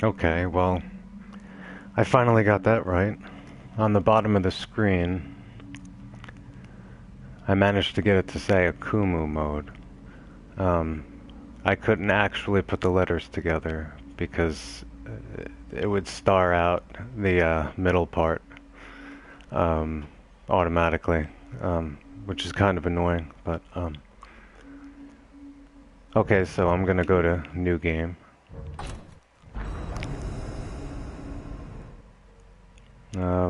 Okay, well, I finally got that right. On the bottom of the screen, I managed to get it to say AKUMU mode. Um, I couldn't actually put the letters together because it would star out the middle part um, automatically, which is kind of annoying. But okay, so I'm gonna go to new game.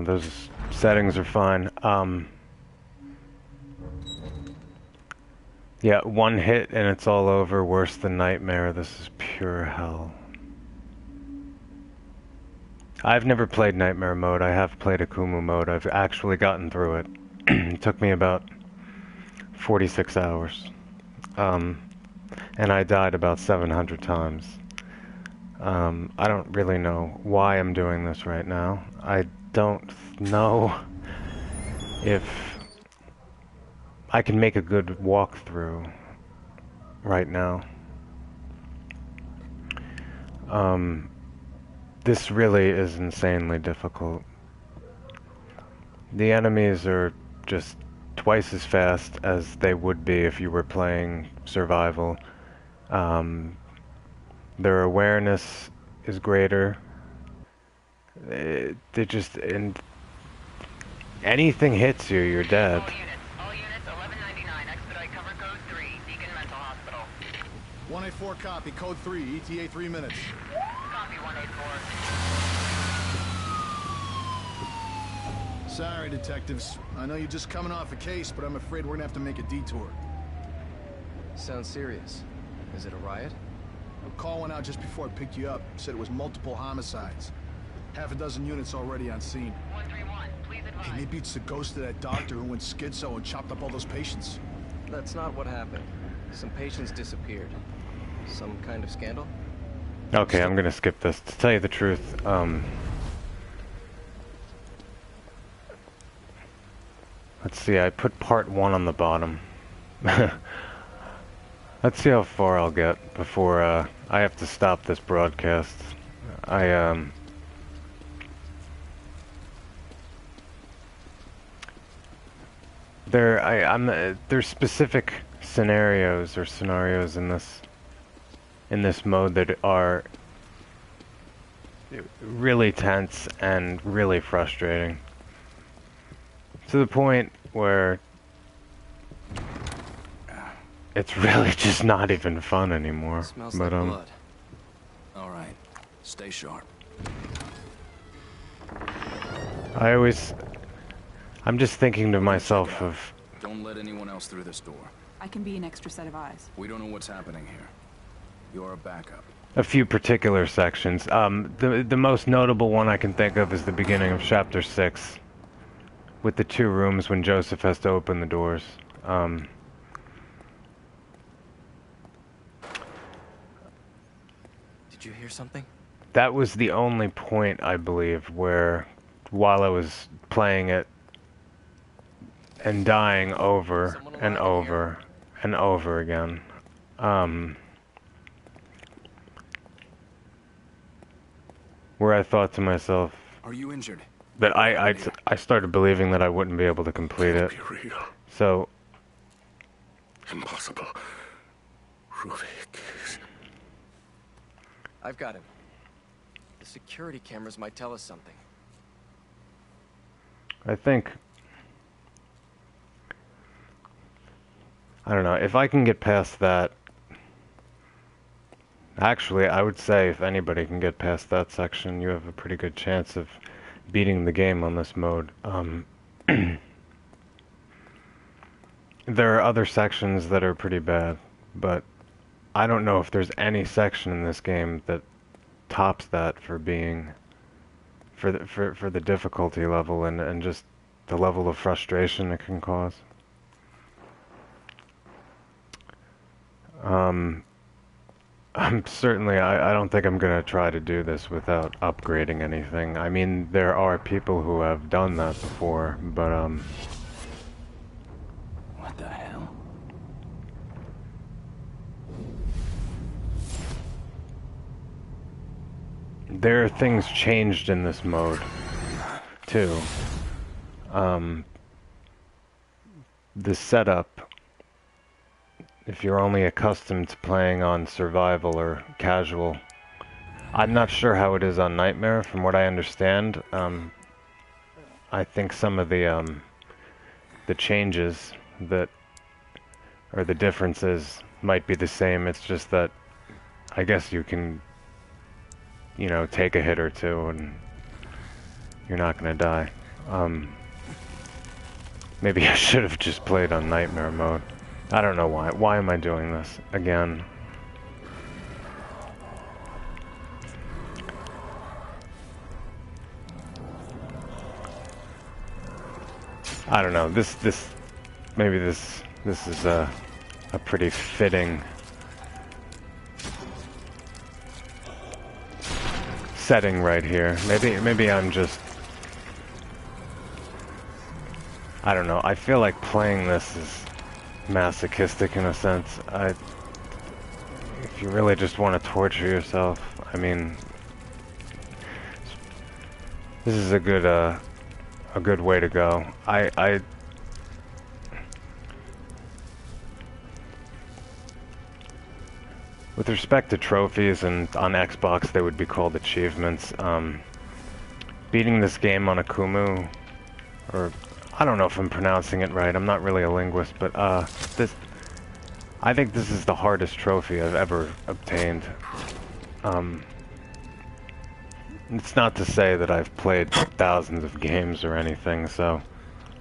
Those settings are fine. Yeah, one hit and it's all over. Worse than Nightmare. This is pure hell. I've never played Nightmare mode. I have played AKUMU mode. I've actually gotten through it. It took me about 46 hours. And I died about 700 times. I don't really know why I'm doing this right now. I don't know if I can make a good walkthrough right now. This really is insanely difficult. The enemies are just twice as fast as they would be if you were playing survival. Their awareness is greater. They just, and anything hits you, you're dead. All units, 1199, expedite cover code 3, Deacon Mental Hospital. 184 copy, code 3, ETA 3 minutes. Copy 184. Sorry, detectives. I know you're just coming off a case, but I'm afraid we're gonna have to make a detour. Sounds serious. Is it a riot? A call went out just before I picked you up. Said it was multiple homicides. Half a dozen units already on scene. 131, please advise. Hey, maybe it's the ghost of that doctor who went schizo and chopped up all those patients. That's not what happened. Some patients disappeared. Some kind of scandal? Okay, I'm gonna skip this. To tell you the truth, let's see, I put part 1 on the bottom. Let's see how far I'll get before I have to stop this broadcast. There's specific scenarios in this mode that are really tense and really frustrating. To the point where it's really just not even fun anymore. Smells like blood. All right, stay sharp. I'm just thinking to myself of... Don't let anyone else through this door. I can be an extra set of eyes. We don't know what's happening here. You're a backup. A few particular sections. The most notable one I can think of is the beginning of Chapter 6. With the 2 rooms when Joseph has to open the doors. Did you hear something? That was the only point, I believe, where, while I was playing it and dying over and over and over again, where I thought to myself, are you injured? That I started believing that I wouldn't be able to complete it. Be real. So Impossible. Ruvik. I've got him. The security cameras might tell us something. I think, I don't know, if I can get past that, actually I would say if anybody can get past that section, you have a pretty good chance of beating the game on this mode. There are other sections that are pretty bad, but I don't know if there's any section in this game that tops that for being, for the difficulty level and just the level of frustration it can cause. I don't think I'm gonna try to do this without upgrading anything. I mean, there are people who have done that before, but What the hell? there are things changed in this mode, too. The setup, if you're only accustomed to playing on survival or casual, I'm not sure how it is on Nightmare. From what I understand, I think some of the changes that, or the differences might be the same. It's just that I guess you can, you know, take a hit or two and you're not gonna die. Maybe I should have just played on Nightmare mode. I don't know why. Why am I doing this again? I don't know. Maybe this is a pretty fitting setting right here. Maybe I'm just, I don't know. I feel like playing this is masochistic in a sense. If you really just want to torture yourself, I mean, this is a good way to go. With respect to trophies, and on Xbox they would be called achievements, beating this game on AKUMU, or I don't know if I'm pronouncing it right, I'm not really a linguist, but I think this is the hardest trophy I've ever obtained. It's not to say that I've played thousands of games or anything, so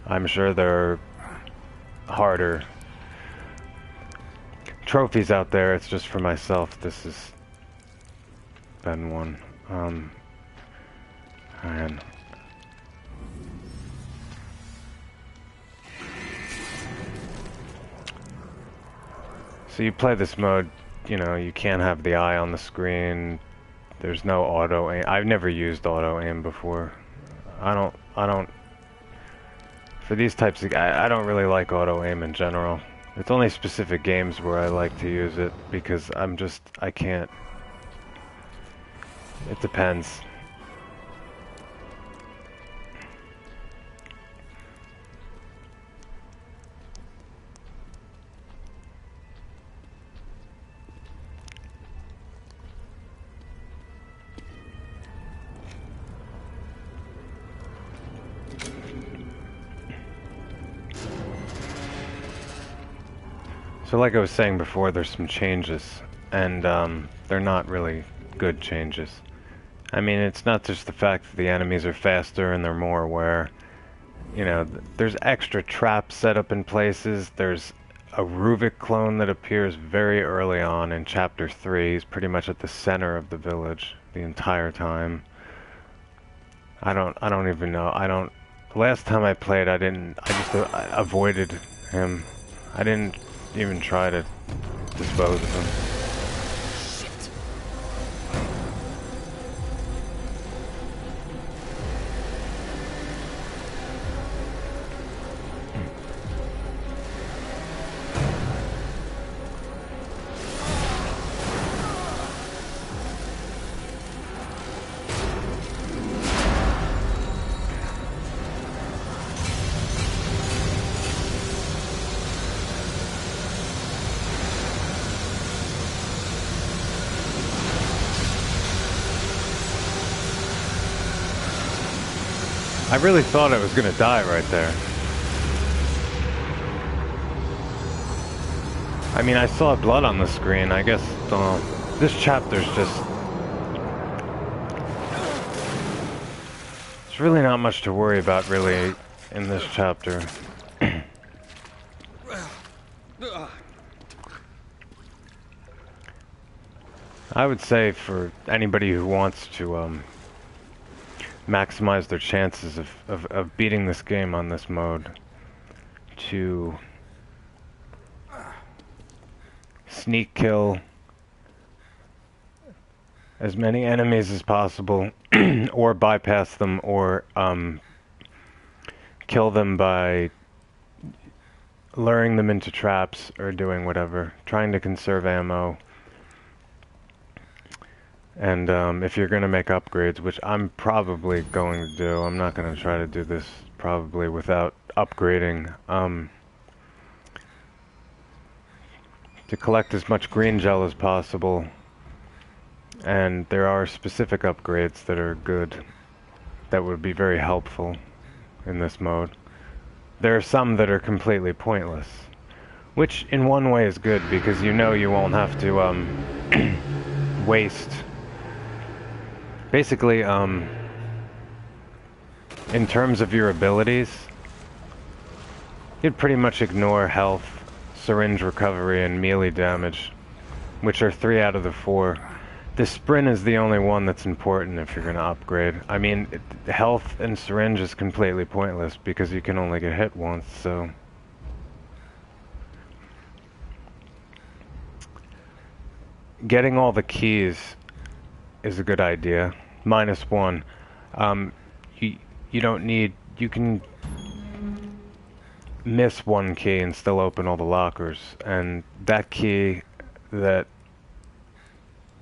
I'm sure there are harder trophies out there. It's just for myself. This has been one. Man. So you play this mode, you know, you can't have the eye on the screen. There's no auto aim. I've never used auto aim before. I don't for these types of, I don't really like auto aim in general. It's only specific games where I like to use it because I can't. It depends. So like I was saying before, there's some changes, and they're not really good changes. I mean, it's not just the fact that the enemies are faster and they're more aware. You know, there's extra traps set up in places. There's a Ruvik clone that appears very early on in Chapter 3. He's pretty much at the center of the village the entire time. I don't even know. Last time I played, I just avoided him. I didn't even try to dispose of him. I really thought I was gonna die right there. I mean, I saw blood on the screen. I guess this chapter's just... There's really not much to worry about, really, in this chapter. I would say for anybody who wants to maximize their chances of beating this game on this mode, to sneak kill as many enemies as possible or bypass them, or kill them by luring them into traps or doing whatever, trying to conserve ammo. And if you're going to make upgrades, which I'm probably going to do, I'm not going to try to do this probably without upgrading. To collect as much green gel as possible. And there are specific upgrades that are good, that would be very helpful in this mode. There are some that are completely pointless, which in one way is good because you know you won't have to waste. Basically, in terms of your abilities, you'd pretty much ignore health, syringe recovery, and melee damage, which are 3 out of the 4. The sprint is the only one that's important if you're going to upgrade. I mean, health and syringe is completely pointless because you can only get hit once, so... Getting all the keys is a good idea. -1. You don't need... You can miss one key and still open all the lockers. And that key that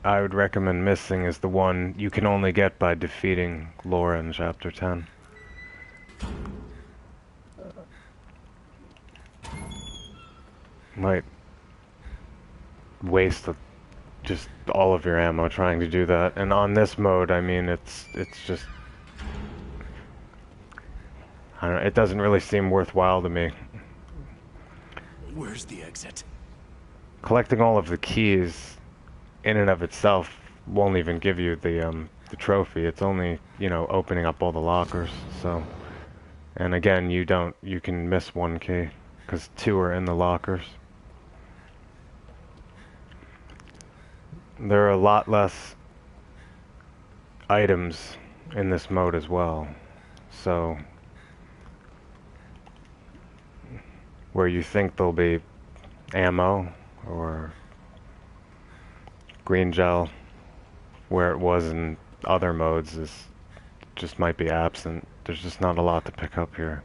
I would recommend missing is the one you can only get by defeating Laura in Chapter 10. Might waste just all of your ammo trying to do that. And on this mode, I mean, it's just... I don't know, it doesn't really seem worthwhile to me. Where's the exit? Collecting all of the keys in and of itself won't even give you the trophy. It's only, you know, opening up all the lockers, so... And again, you can miss one key, because 2 are in the lockers. There are a lot less items in this mode as well, so... Where you think there'll be ammo, or green gel, where it was in other modes, just might be absent. There's just not a lot to pick up here.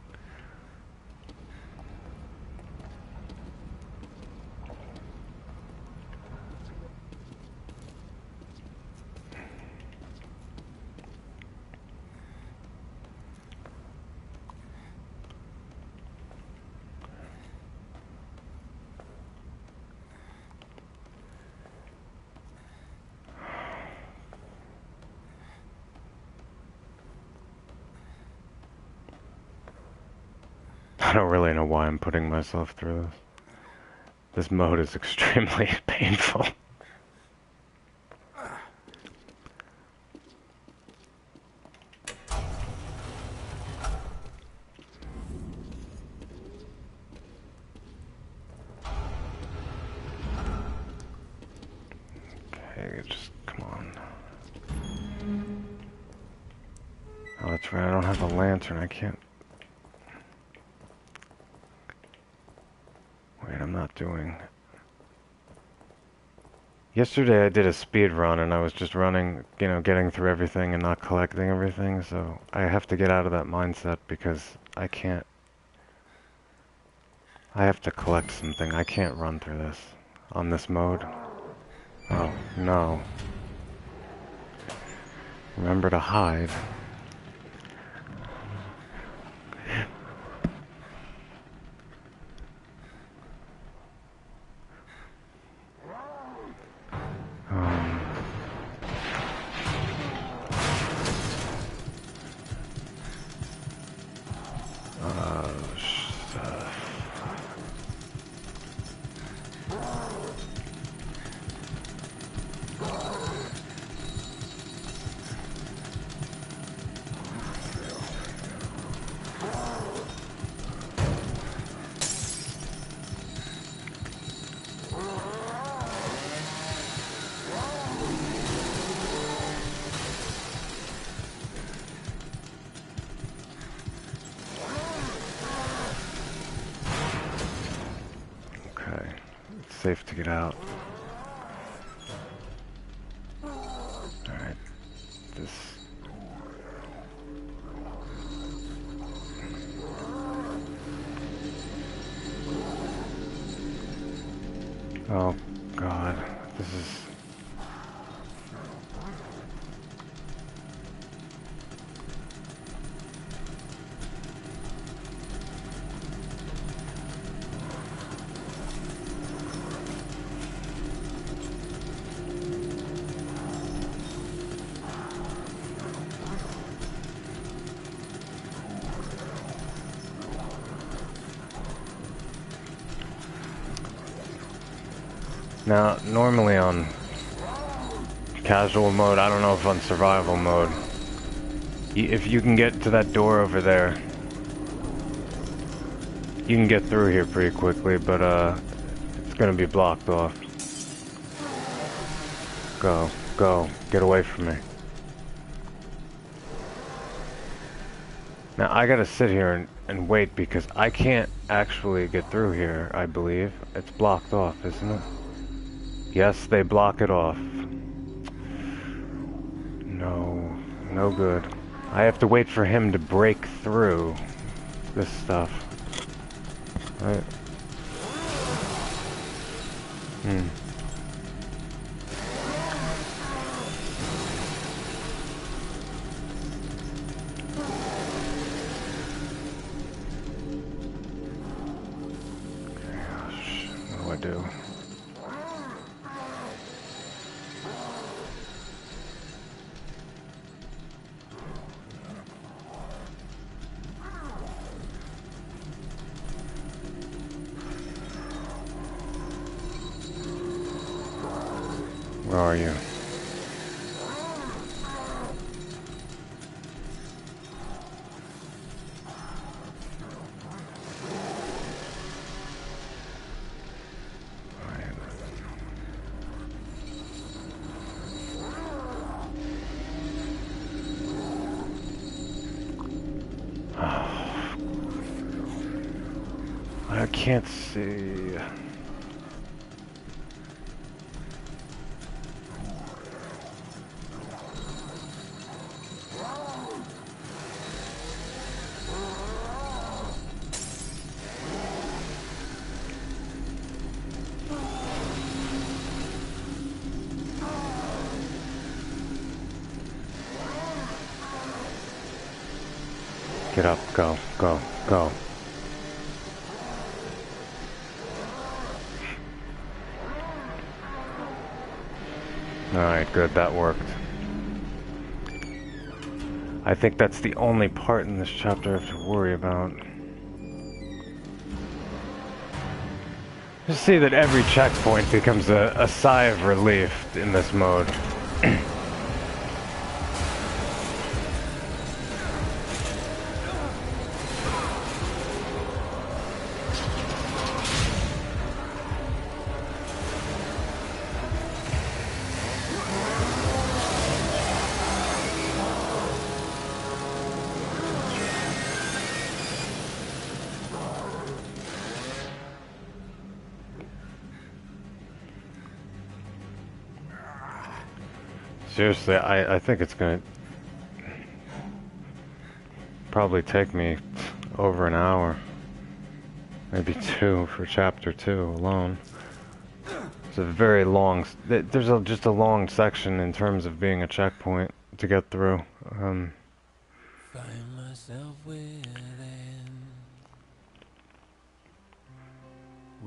I don't really know why I'm putting myself through this. This mode is extremely painful. Okay, just come on. Oh, that's right, I don't have a lantern, I can't... Wait, I'm not doing... Yesterday I did a speed run and I was just running, you know, getting through everything and not collecting everything, so I have to get out of that mindset because I can't... I have to collect something. I can't run through this on this mode. Oh, no. Remember to hide. Safe to get out. Alright. This... Oh, God. This is... Now, normally on casual mode, I don't know if on survival mode, if you can get to that door over there, you can get through here pretty quickly, but it's gonna be blocked off. Go, go, get away from me. Now I gotta sit here and wait because I can't actually get through here, I believe. It's blocked off, isn't it? Yes, they block it off. No, no good. I have to wait for him to break through this stuff. Right. Gosh, what do I do? Where are you? I can't see. Get up, go, go, go. Alright, good, that worked. I think that's the only part in this chapter I have to worry about. Just see that every checkpoint becomes a sigh of relief in this mode. Seriously, I think it's gonna probably take me over an hour. Maybe 2 for chapter 2 alone. It's a very long, there's just a long section in terms of being a checkpoint to get through. Find myself within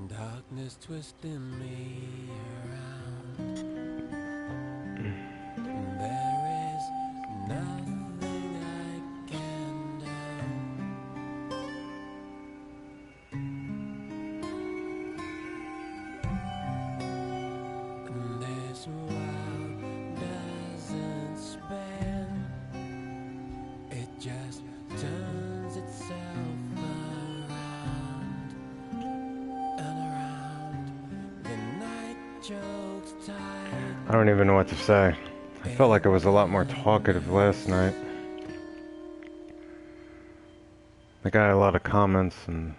darkness twisting me around. There is nothing I can do. And this world doesn't spin, it just turns itself around and around. The night chokes tight. I don't even know what to say. I felt like I was a lot more talkative last night. I got a lot of comments and,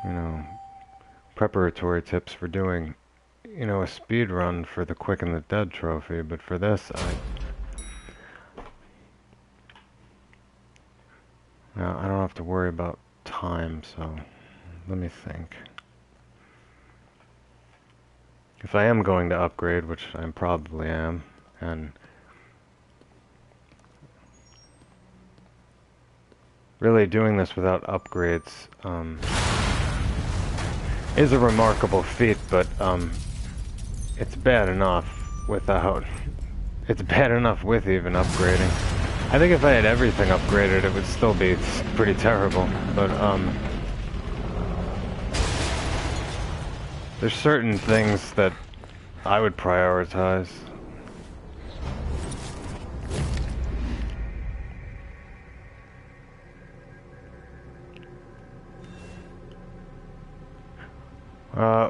you know, preparatory tips for doing, you know, a speed run for the Quick and the Dead trophy, but for this, now I don't have to worry about time, so let me think. If I am going to upgrade, which I probably am, and really doing this without upgrades is a remarkable feat, but it's bad enough without. It's bad enough with even upgrading. I think if I had everything upgraded, it would still be pretty terrible, but there's certain things that I would prioritize.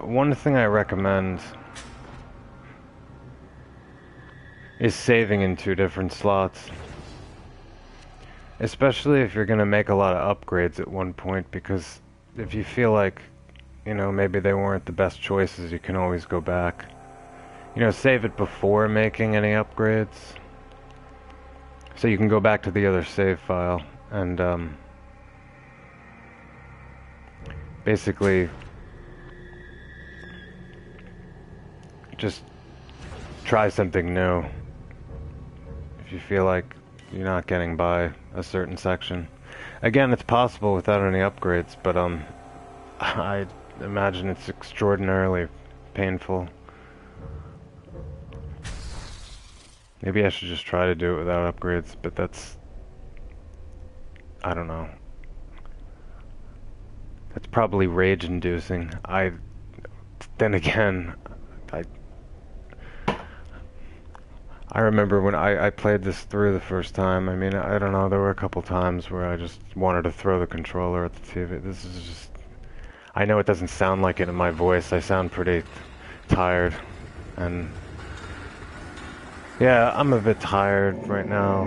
One thing I recommend is saving in 2 different slots. Especially if you're gonna make a lot of upgrades at one point, because if you feel like, you know, maybe they weren't the best choices, you can always go back. You know, save it before making any upgrades. So you can go back to the other save file and basically just try something new if you feel like you're not getting by a certain section. Again, it's possible without any upgrades, but I imagine it's extraordinarily painful. Maybe I should just try to do it without upgrades, but that's... I don't know. That's probably rage-inducing. Then again, I remember when I played this through the first time. I mean, I don't know, there were a couple times where I just wanted to throw the controller at the TV. This is just... I know it doesn't sound like it in my voice. I sound pretty tired, and... yeah, I'm a bit tired right now.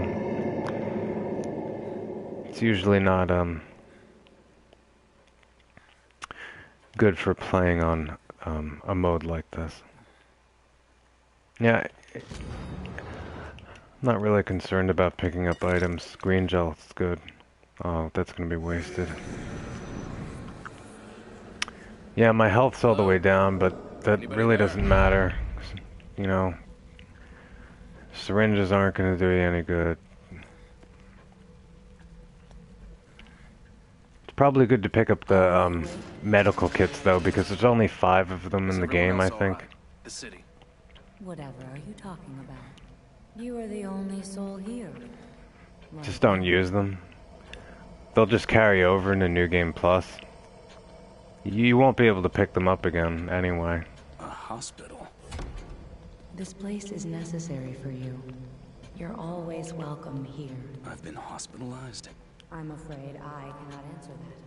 It's usually not, good for playing on, a mode like this. Yeah, I'm not really concerned about picking up items. Green gel is good. Oh, that's gonna be wasted. Yeah, my health's all the way down, but that really doesn't matter. You know, syringes aren't gonna do you any good. It's probably good to pick up the medical kits though, because there's only 5 of them in the game, I think. The city. Whatever are you talking about? You are the only soul here. Just don't use them. They'll just carry over into New Game Plus. You won't be able to pick them up again anyway. A hospital. This place is necessary for you. You're always welcome here. I've been hospitalized. I'm afraid I cannot answer that.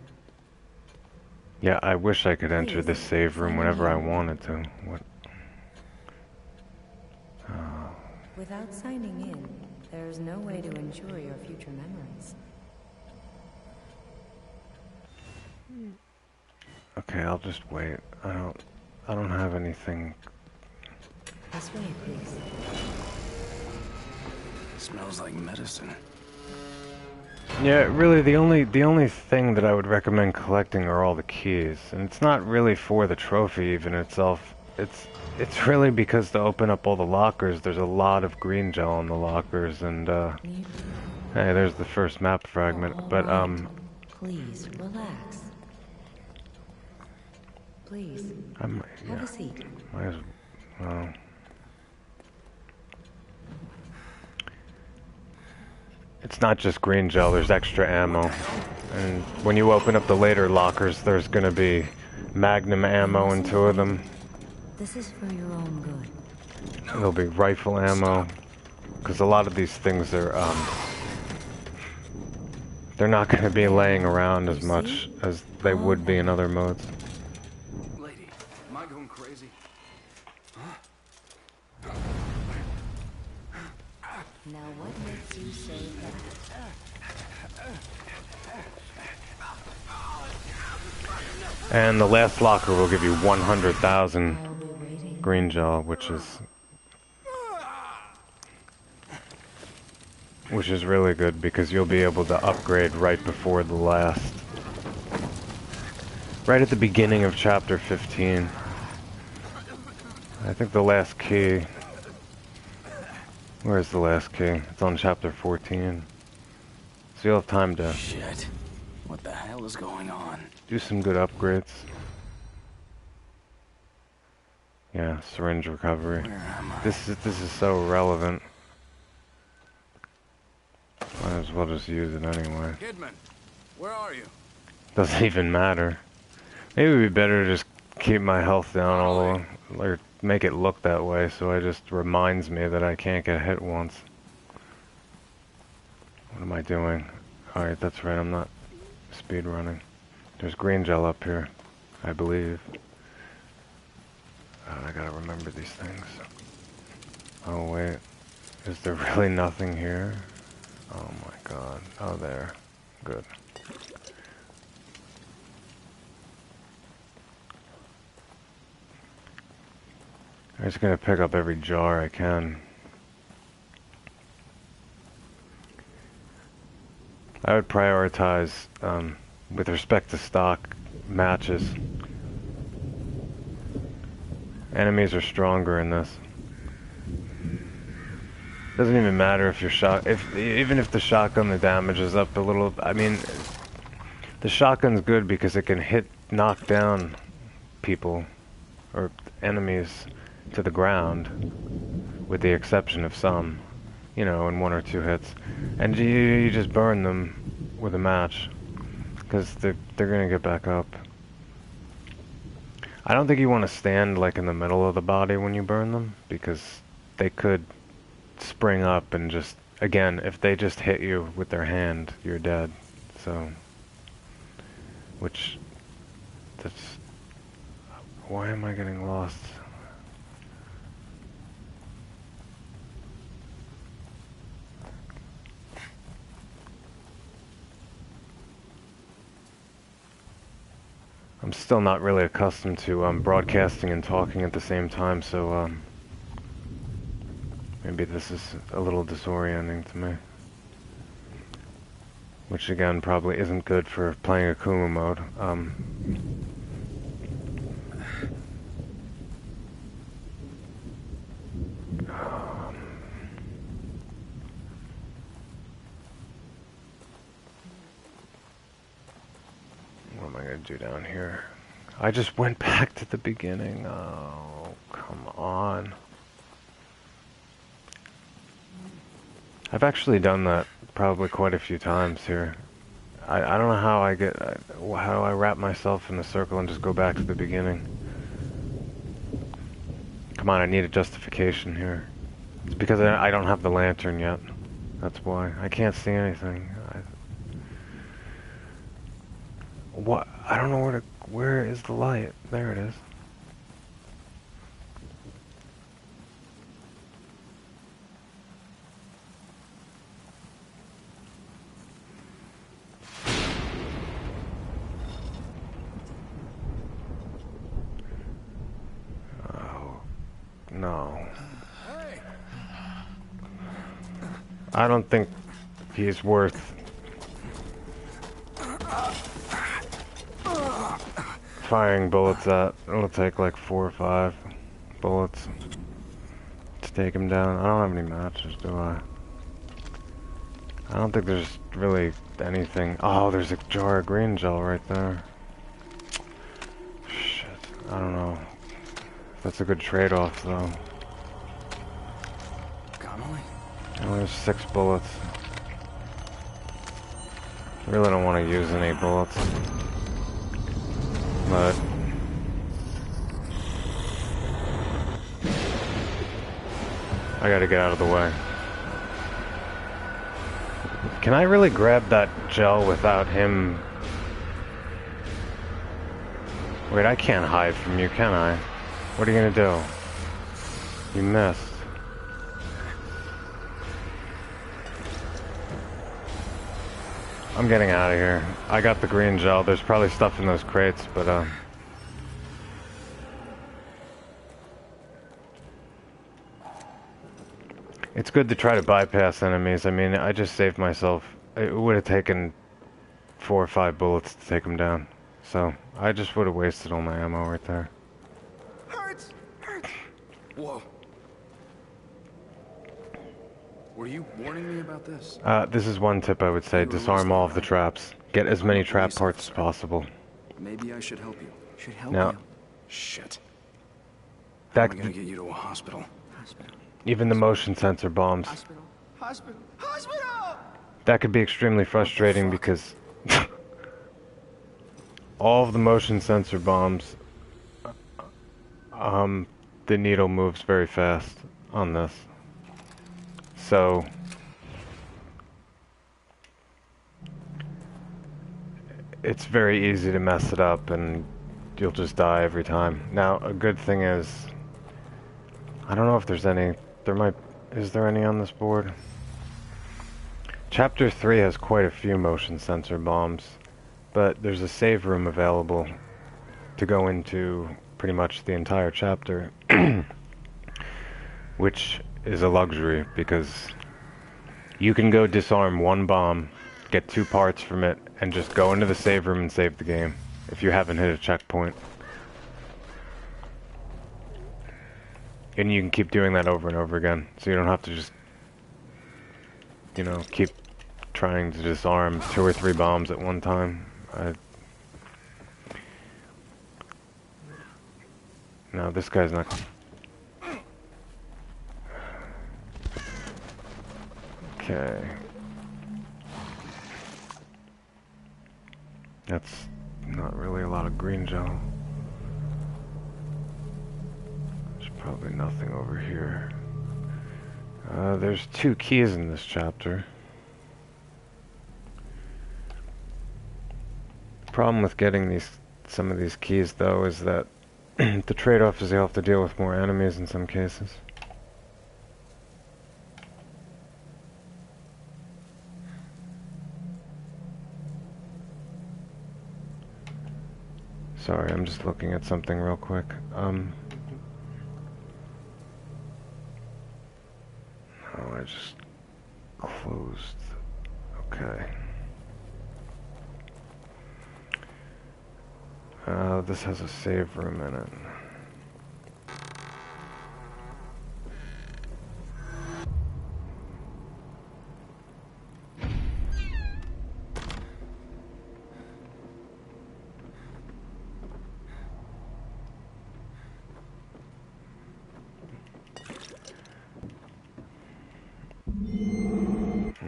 Yeah, I wish I could enter this save room whenever I wanted to. What? Without signing in, there's no way to ensure your future memories. Okay, I'll just wait. I don't have anything. This way, please. Smells like medicine. Yeah, really the only thing that I would recommend collecting are all the keys. And it's not really for the trophy even itself. It's really because to open up all the lockers, there's a lot of green gel in the lockers, and hey, there's the first map fragment. But Please relax. Please have a seat. Might as well. It's not just green gel, there's extra ammo. And when you open up the later lockers, there's gonna be magnum ammo in 2 of them. This is for your own good. There'll be rifle ammo, because a lot of these things are, they're not gonna be laying around as much as they would be in other modes. Lady, am I going crazy? Now what makes you say that? And the last locker will give you 100,000 green gel, which is really good because you'll be able to upgrade right before the last. Right at the beginning of chapter 15. I think the last key. Where's the last key? It's on chapter 14. So you'll have time to Shit. What the hell is going on? do some good upgrades. Yeah, syringe recovery. Where am I? This is so relevant. Might as well just use it anyway. Kidman, where are you? Doesn't even matter. Maybe it'd be better to just keep my health down all the way, or make it look that way, so it just reminds me that I can't get hit once. What am I doing? Alright, that's right, I'm not speed running. There's green gel up here, I believe. I gotta remember these things. Oh wait, is there really nothing here? Oh my god. Oh, there. Good. I'm just gonna pick up every jar I can. I would prioritize, with respect to stock matches. Enemies are stronger in this. Doesn't even matter if you're even if the shotgun, the damage is up a little. I mean, the shotgun's good because it can knock down people or enemies to the ground, with the exception of some, you know, in 1 or 2 hits, and you just burn them with a match because they're gonna get back up. I don't think you want to stand like in the middle of the body when you burn them, because they could spring up and just, again, if they just hit you with their hand, you're dead. So, that's, why am I getting lost? I'm still not really accustomed to broadcasting and talking at the same time, so maybe this is a little disorienting to me. Which again probably isn't good for playing AKUMU mode. What am I gonna do down here? I just went back to the beginning. Oh, come on. I've actually done that probably quite a few times here. I don't know how how I wrap myself in the circle and just go back to the beginning. Come on, I need a justification here. It's because I don't have the lantern yet. That's why. I can't see anything. What? I don't know where is the light? There it is. Oh, no. I don't think he's worth firing bullets at. It'll take like 4 or 5 bullets to take him down. I don't have any matches, do I? I don't think there's really anything. Oh, there's a jar of green gel right there. Shit, I don't know. That's a good trade-off, though. Connolly? Only have 6 bullets. I really don't want to use any bullets. But I gotta get out of the way. Can I really grab that gel without him? Wait, I can't hide from you, can I? What are you gonna do? You missed. I'm getting out of here. I got the green gel. There's probably stuff in those crates, but it's good to try to bypass enemies. I mean, I just saved myself. It would have taken 4 or 5 bullets to take him down. So, I just would have wasted all my ammo right there. Hurts! Hurts! Whoa. Were you warning me about this? This is one tip I would say. Disarm all of the traps. Get as many trap parts as possible. Maybe I should help you. Should help Now, you. Shit. that, I'm gonna get you to a hospital. Hospital. even the motion sensor bombs. Hospital. Hospital! Hospital! That could be extremely frustrating because all of the motion sensor bombs the needle moves very fast on this. So it's very easy to mess it up and you'll just die every time. Now, a good thing is, I don't know if there's any, is there any on this board? Chapter 3 has quite a few motion sensor bombs, but there's a save room available to go into pretty much the entire chapter, which is a luxury because you can go disarm one bomb, get 2 parts from it, and just go into the save room and save the game if you haven't hit a checkpoint. And you can keep doing that over and over again, so you don't have to just, you know, keep trying to disarm 2 or 3 bombs at one time. No, this guy's not. Okay. That's not really a lot of green gel. There's probably nothing over here. There's 2 keys in this chapter. The problem with getting some of these keys, though, is that the trade-off is you'll have to deal with more enemies in some cases. Sorry, I'm just looking at something real quick. Oh, I just closed. Okay. This has a save room in it.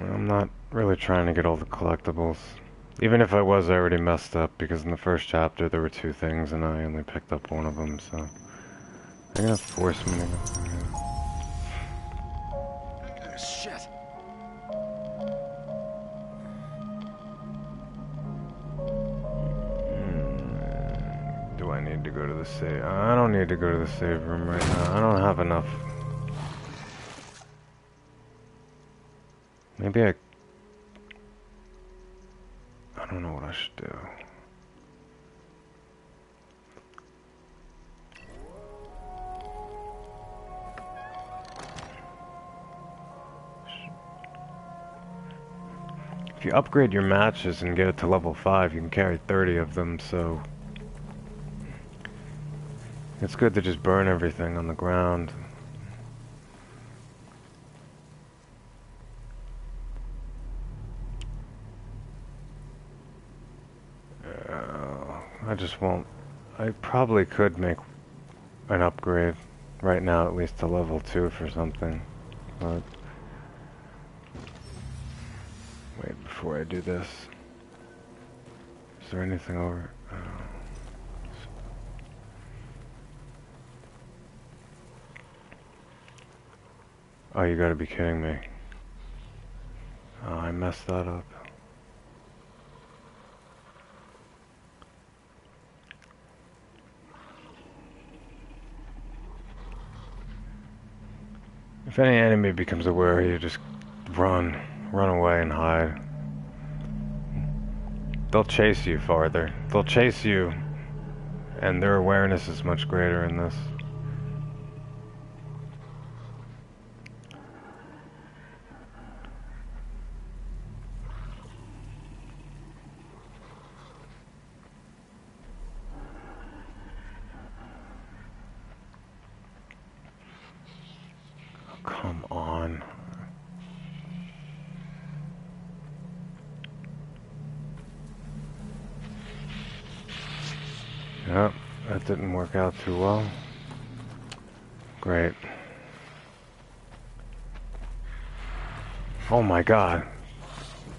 I'm not really trying to get all the collectibles. Even if I was, I already messed up, because in the first chapter there were 2 things and I only picked up one of them, so... They're gonna force me to go through here. Shit. Do I need to go to the save? I don't need to go to the save room right now. I don't have enough. Maybe I don't know what I should do. If you upgrade your matches and get it to level 5, you can carry 30 of them, so it's good to just burn everything on the ground. I just won't. I probably could make an upgrade right now, at least to level 2 for something, but wait, before I do this, is there anything over? Oh, you gotta be kidding me. Oh, I messed that up. If any enemy becomes aware, you just run away and hide. They'll chase you farther. They'll chase you, and their awareness is much greater in this. Come on. Yep, that didn't work out too well. Great. Oh my god.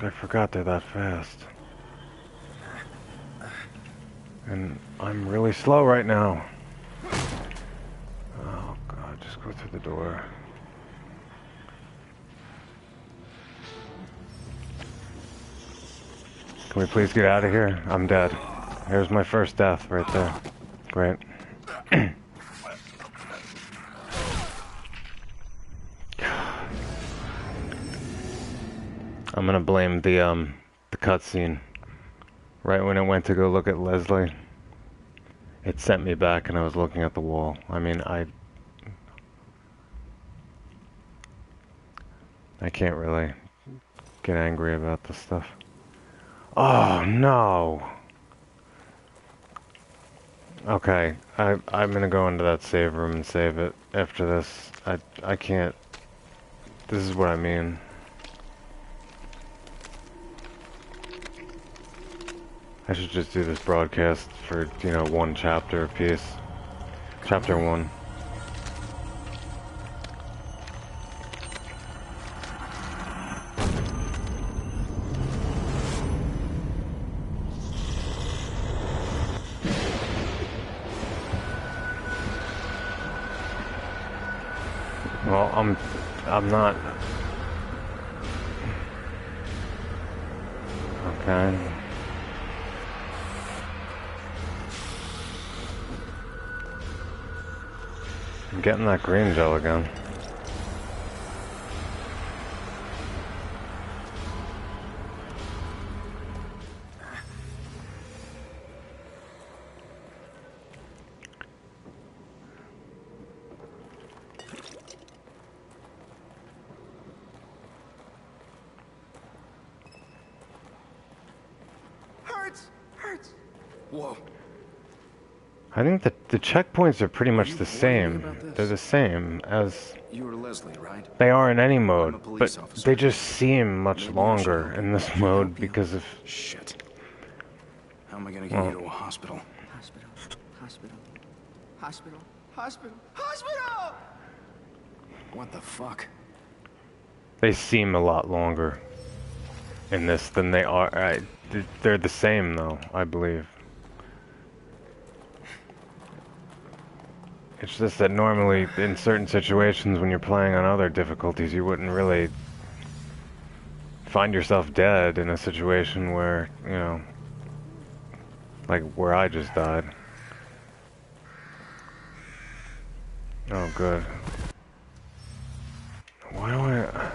I forgot they're that fast. And I'm really slow right now. Oh to the door. Can we please get out of here? I'm dead. Here's my first death right there. Great. I'm gonna blame the cutscene. Right when I went to go look at Leslie, it sent me back and I was looking at the wall. I mean, I can't really get angry about this stuff. Oh no! Okay, I'm gonna go into that save room and save it after this. I can't. This is what I mean. I should just do this broadcast for, you know, one chapter apiece. Chapter 1. Well, I'm not. Okay. I'm getting that green gel again. Hurts. Whoa. I think that the checkpoints are pretty much the same. They're the same as You were Leslie, right? they are in any I'm a mode, police but officer. they just seem much Maybe I should longer help in you. this Should I mode help you? because of... Shit. How am I gonna get you to a hospital? Hospital! What the fuck? They seem a lot longer in this than they are. They're the same though, I believe. It's just that normally in certain situations when you're playing on other difficulties you wouldn't really find yourself dead in a situation where, you know, like where I just died. Oh good. Why do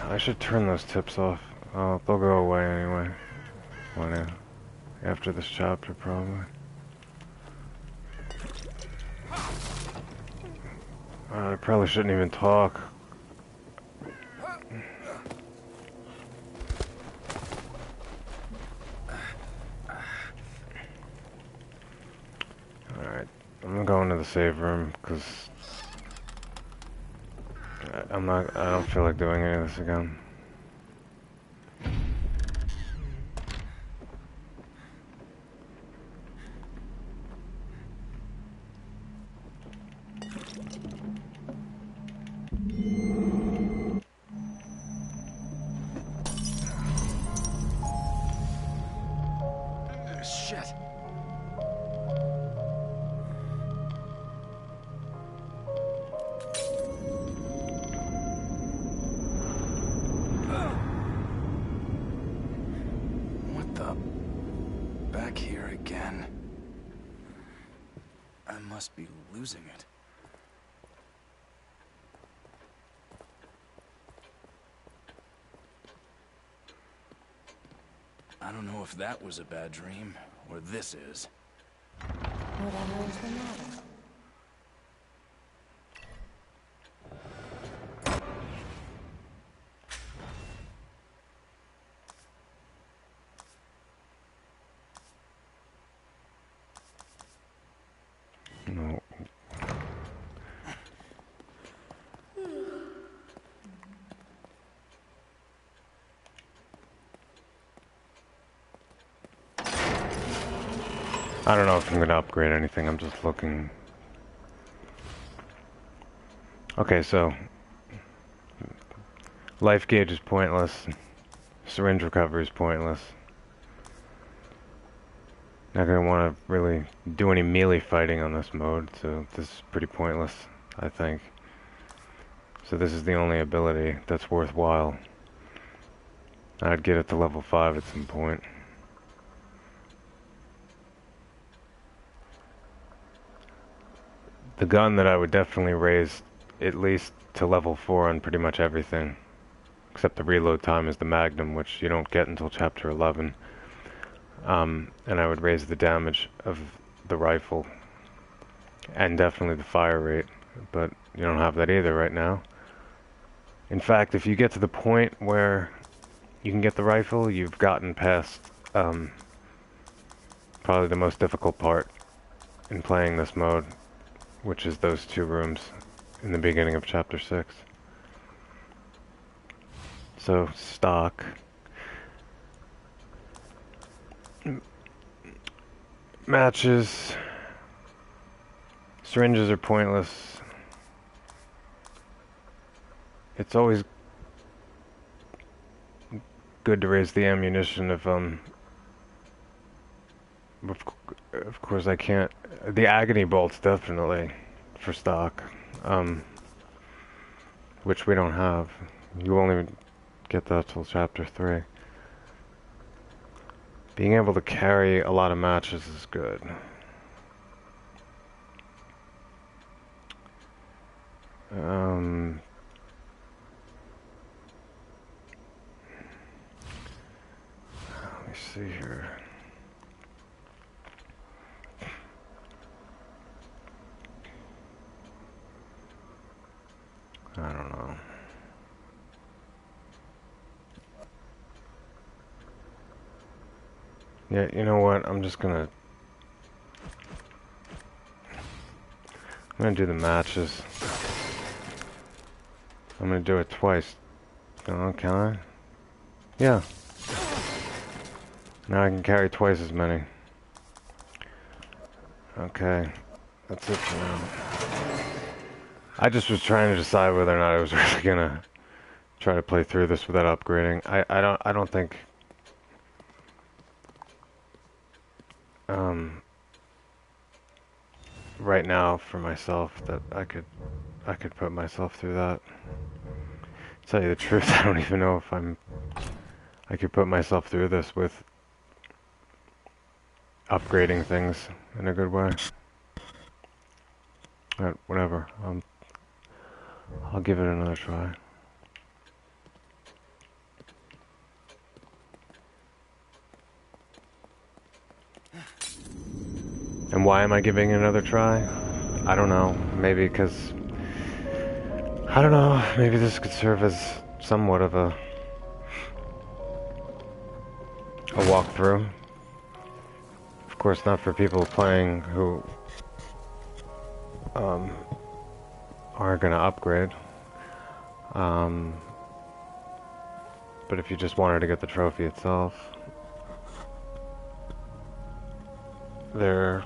I should turn those tips off. Oh, they'll go away anyway. When after this chapter probably. I probably shouldn't even talk. Alright, I'm gonna go into the save room, because I don't feel like doing any of this again. Shit. What the? Back here again. I must be losing it. I don't know if that was a bad dream, or this is. What the hell is the matter? No. I don't know if I'm gonna upgrade anything, I'm just looking. Okay, so life gauge is pointless. Syringe recovery is pointless. Not gonna want to really do any melee fighting on this mode, so this is pretty pointless, I think. So this is the only ability that's worthwhile. I'd get it to level 5 at some point. The gun that I would definitely raise at least to level 4 on pretty much everything. Except the reload time is the Magnum, which you don't get until chapter 11. And I would raise the damage of the rifle. And definitely the fire rate. But you don't have that either right now. In fact, if you get to the point where you can get the rifle, you've gotten past probably the most difficult part in playing this mode, which is those 2 rooms in the beginning of chapter 6. So, stock. Matches. Syringes are pointless. It's always good to raise the ammunition if, of course I can't. The agony bolts definitely for stock, which we don't have. You only get that till chapter 3. Being able to carry a lot of matches is good. Let me see here. I don't know. Yeah, you know what? I'm gonna do the matches. I'm gonna do it twice. Oh, can I? Yeah. Now I can carry twice as many. Okay. That's it for now. I just was trying to decide whether or not I was really gonna try to play through this without upgrading. I don't think right now for myself that I could put myself through that. To tell you the truth, I don't even know if I could put myself through this with upgrading things in a good way. But whatever. I'll give it another try. And why am I giving it another try? I don't know. Maybe because... I don't know. Maybe this could serve as somewhat of a walkthrough. Of course, not for people playing who aren't going to upgrade. But if you just wanted to get the trophy itself, there are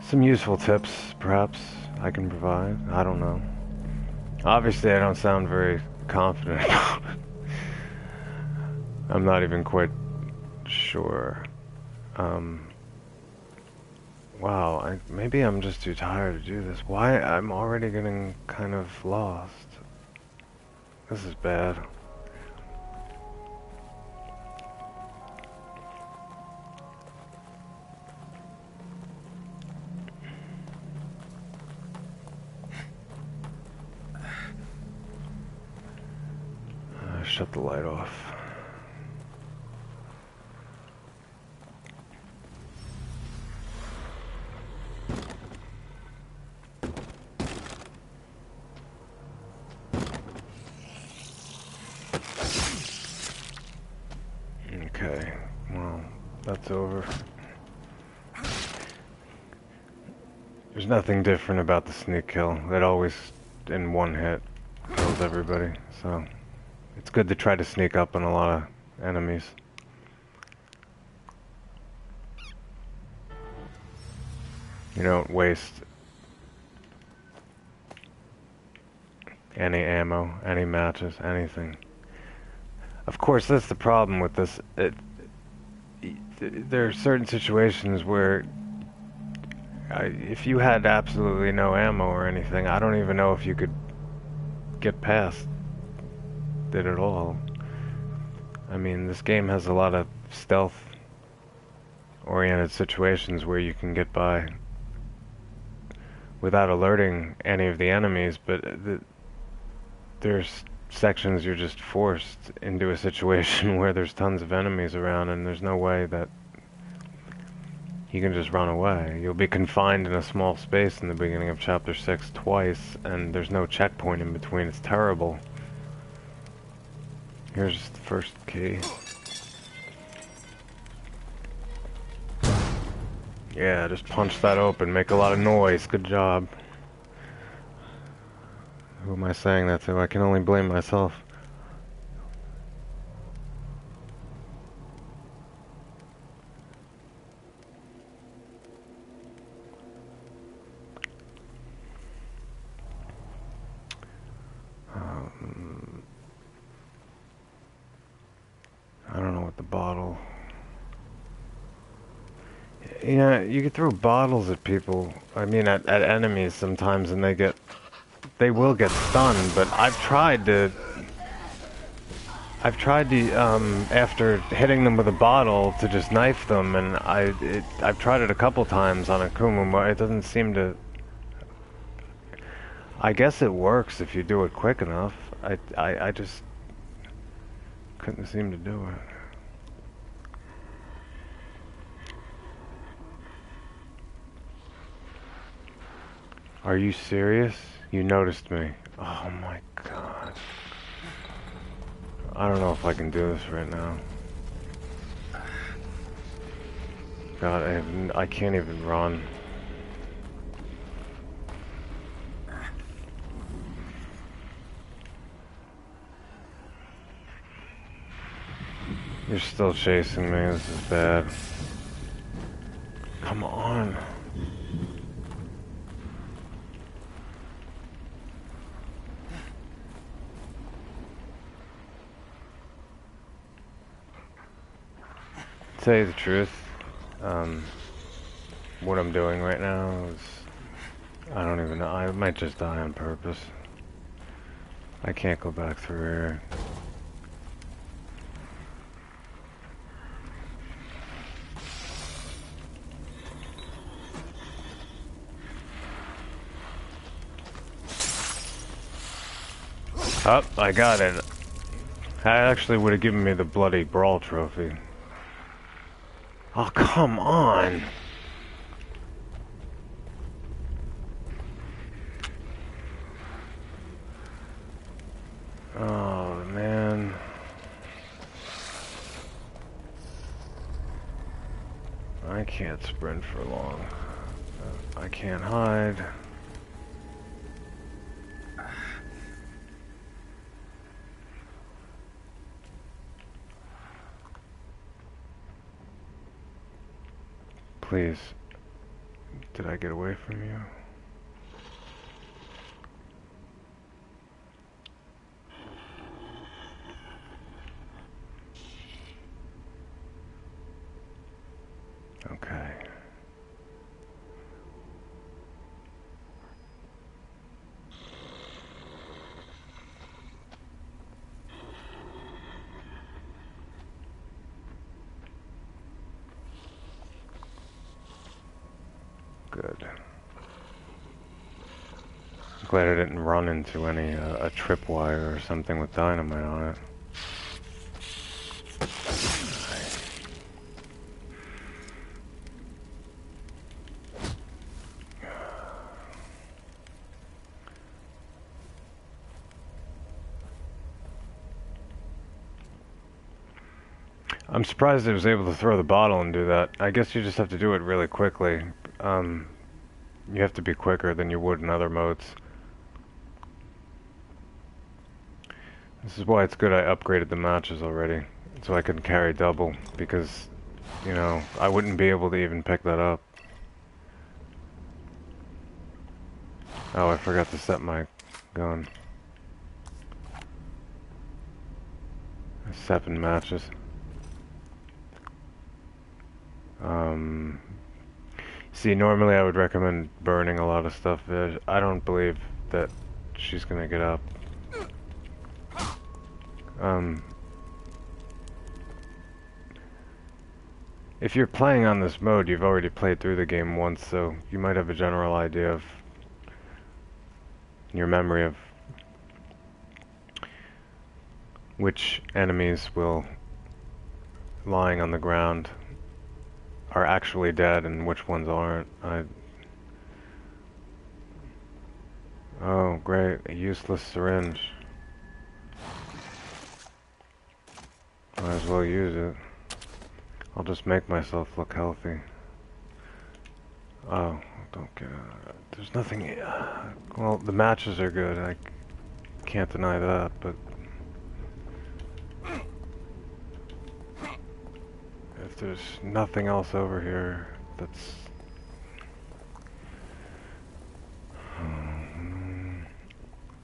some useful tips, perhaps, I can provide. I don't know. Obviously, I don't sound very confident about it. I'm not even quite sure. Wow, maybe I'm just too tired to do this. Why? I'm already getting kind of lost. This is bad. Shut the light off. Okay, well, that's over. There's nothing different about the sneak kill. It always, in one hit, kills everybody, so... It's good to try to sneak up on a lot of enemies. You don't waste any ammo, any matches, anything. Of course, that's the problem with this. There are certain situations where if you had absolutely no ammo or anything, I don't even know if you could get past it at all. I mean, this game has a lot of stealth-oriented situations where you can get by without alerting any of the enemies, but there's sections you're just forced into a situation where there's tons of enemies around and there's no way that you can just run away. You'll be confined in a small space in the beginning of Chapter 6 twice, and there's no checkpoint in between. It's terrible. Here's the first key. Yeah, just punch that open, make a lot of noise. Good job. Who am I saying that to? I can only blame myself. I don't know what the bottle... You know, you can throw bottles at people, I mean at enemies sometimes, and they will get stunned, but I've tried to, after hitting them with a bottle, to just knife them, and I've tried it a couple times on AKUMU, but it doesn't seem to... I guess it works if you do it quick enough. I just couldn't seem to do it. Are you serious? You noticed me. Oh my god. I don't know if I can do this right now. God, I can't even run. You're still chasing me. This is bad. Come on. Tell you the truth, what I'm doing right now is, I don't even know, I might just die on purpose. I can't go back through here. Oh, I got it. That actually would have given me the bloody brawl trophy. Oh, come on! Oh, man. I can't sprint for long. I can't hide. Please, did I get away from you? Okay. Good. I'm glad I didn't run into any a tripwire or something with dynamite on it. I'm surprised I was able to throw the bottle and do that. I guess you just have to do it really quickly. You have to be quicker than you would in other modes. This is why it's good I upgraded the matches already, so I can carry double, because, you know, I wouldn't be able to even pick that up. Oh, I forgot to set my gun. 7 matches. See, normally I would recommend burning a lot of stuff, but I don't believe that she's gonna get up. If you're playing on this mode, you've already played through the game once, so you might have a general idea of your memory of which enemies will, lying on the ground, are actually dead and which ones aren't. Oh, great. A useless syringe. Might as well use it. I'll just make myself look healthy. Oh, don't get it. There's nothing... well, the matches are good. I can't deny that, but... if there's nothing else over here that's...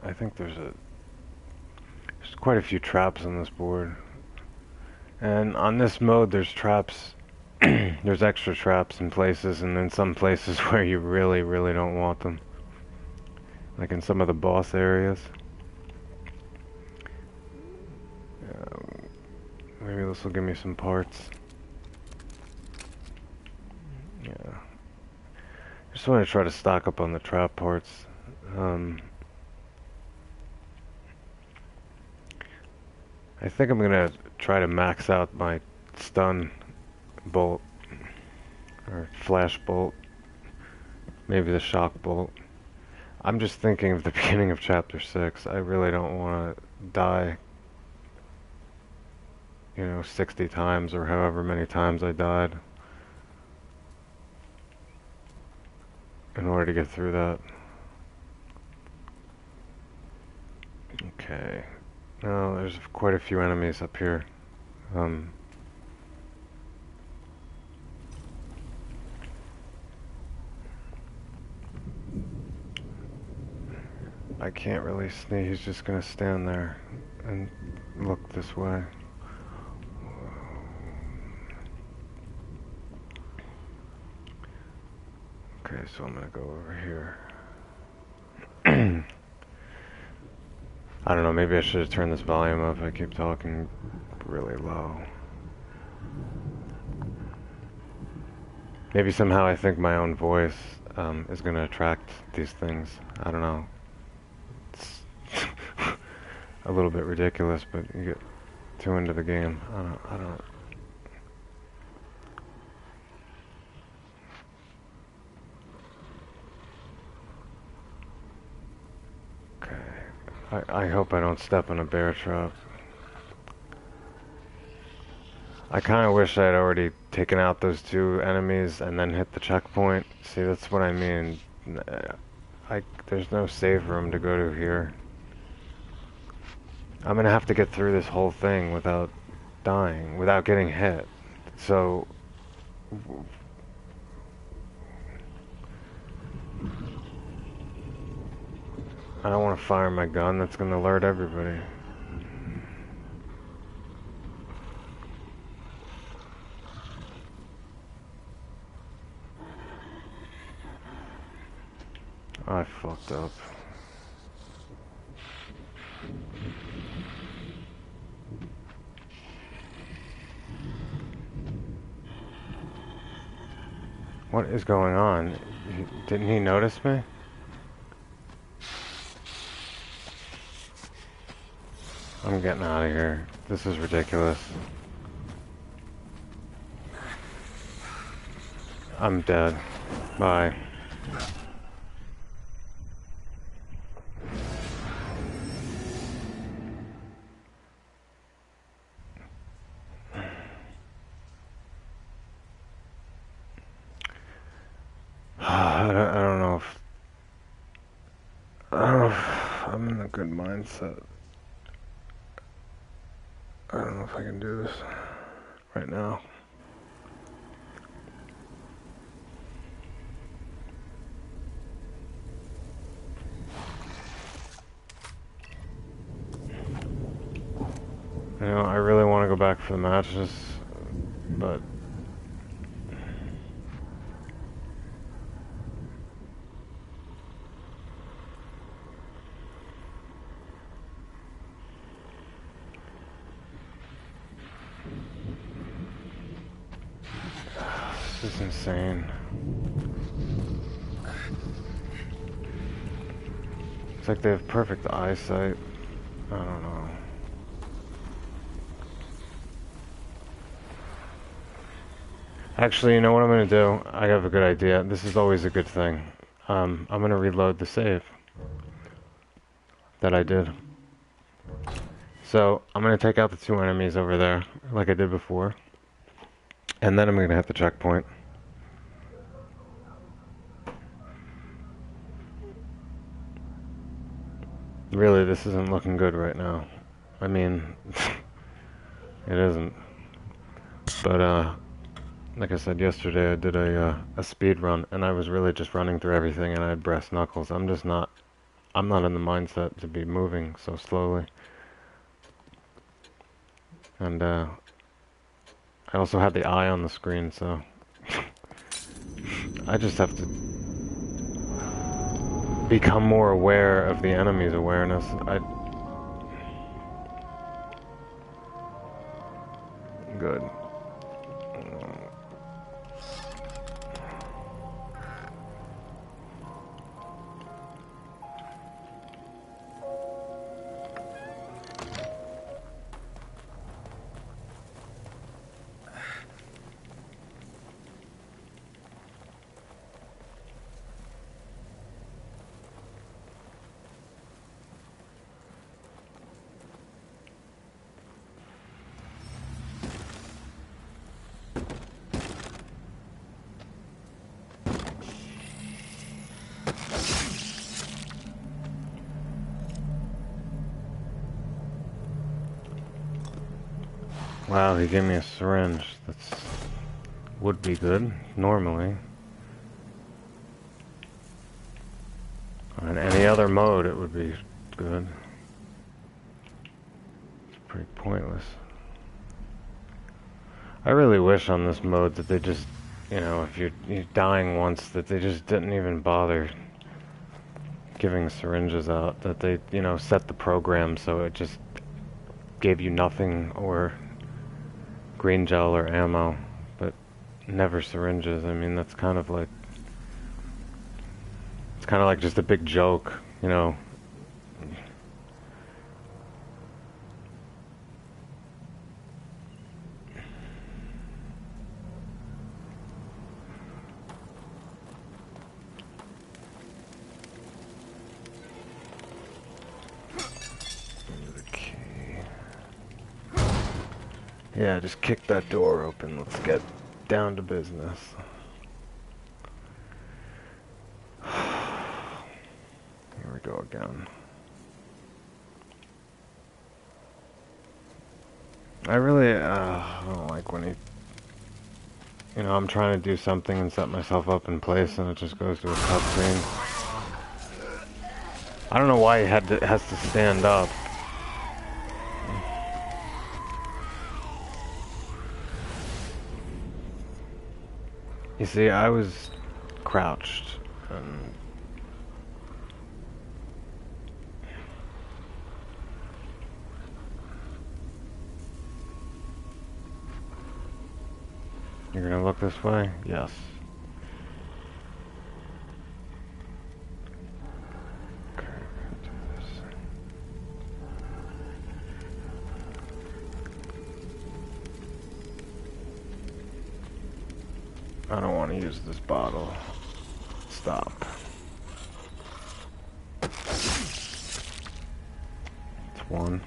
I think there's quite a few traps on this board. And on this mode there's traps, there's extra traps in places, and in some places where you really, really don't want them. Like in some of the boss areas. Maybe this will give me some parts. Yeah. Just want to try to stock up on the trap parts. I think I'm gonna try to max out my stun bolt, or flash bolt, maybe the shock bolt. I'm just thinking of the beginning of chapter 6. I really don't want to die, 60 times or however many times I died in order to get through that. Okay. No, there's quite a few enemies up here. I can't really sneak. He's just gonna stand there and look this way. Okay, so I'm gonna go over here. I don't know, maybe I should have turned this volume up. I keep talking really low. Maybe somehow I think my own voice is going to attract these things. I don't know. It's a little bit ridiculous, but you get too into the game. I don't. I hope I don't step on a bear trap. I kind of wish I had already taken out those two enemies and then hit the checkpoint. See, that's what I mean. There's no save room to go to here. I'm gonna have to get through this whole thing without dying, without getting hit. So... I don't want to fire my gun. That's going to alert everybody. I fucked up. What is going on? Didn't he notice me? I'm getting out of here. This is ridiculous. I'm dead. Bye. I don't know if I'm in a good mindset. I don't know if I can do this right now. I really want to go back for the matches, but This is insane. It's like they have perfect eyesight. I don't know. Actually, you know what I'm gonna do? I have a good idea. This is always a good thing. I'm gonna reload the save that I did. So, I'm gonna take out the 2 enemies over there, like I did before. And then I'm gonna hit the checkpoint. Really, this isn't looking good right now. I mean, it isn't. But, like I said yesterday, I did a speed run, and I was really just running through everything, and I had brass knuckles. I'm not in the mindset to be moving so slowly. And, I also had the eye on the screen, so I just have to become more aware of the enemy's awareness. Good. Wow, he gave me a syringe. Would be good, normally. On any other mode, it would be good. It's pretty pointless. I really wish on this mode that they just, you know, if you're dying once, that they just didn't even bother giving syringes out. That they, you know, set the program so it just gave you nothing or green gel or ammo, but never syringes. I mean, that's kind of like, it's kind of like just a big joke, you know. Yeah, just kick that door open. Let's get down to business. Here we go again. I really, I don't like when you know, I'm trying to do something and set myself up in place and it just goes to a cutscene. I don't know why he has to stand up. You see, I was crouched, and you're gonna look this way? Yes. Okay, I'm gonna do this. I don't want to use this bottle. Stop. It's one.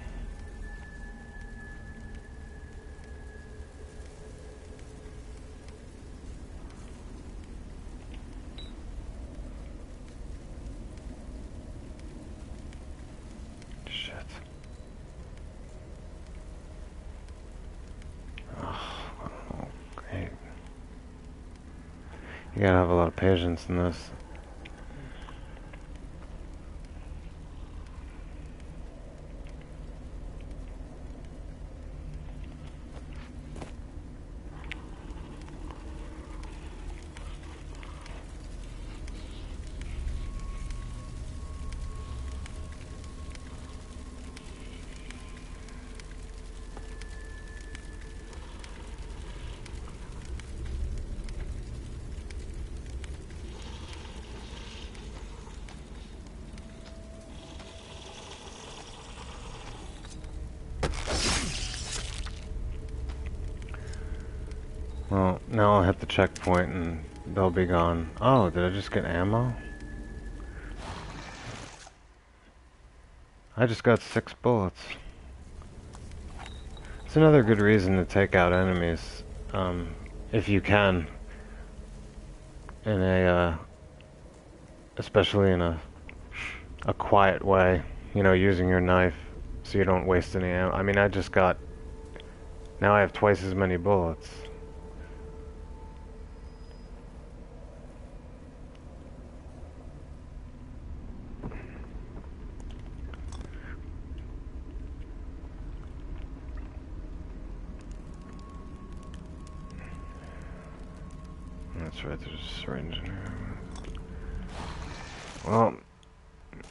Shit. Hey. You gotta have a lot of patience in this. Well, now I'll hit the checkpoint and they'll be gone. Oh, did I just get ammo? I just got 6 bullets. It's another good reason to take out enemies, if you can, in a, especially in a quiet way, you know, using your knife so you don't waste any ammo. I mean, now I have twice as many bullets. That's right, there's a syringe in here. Well,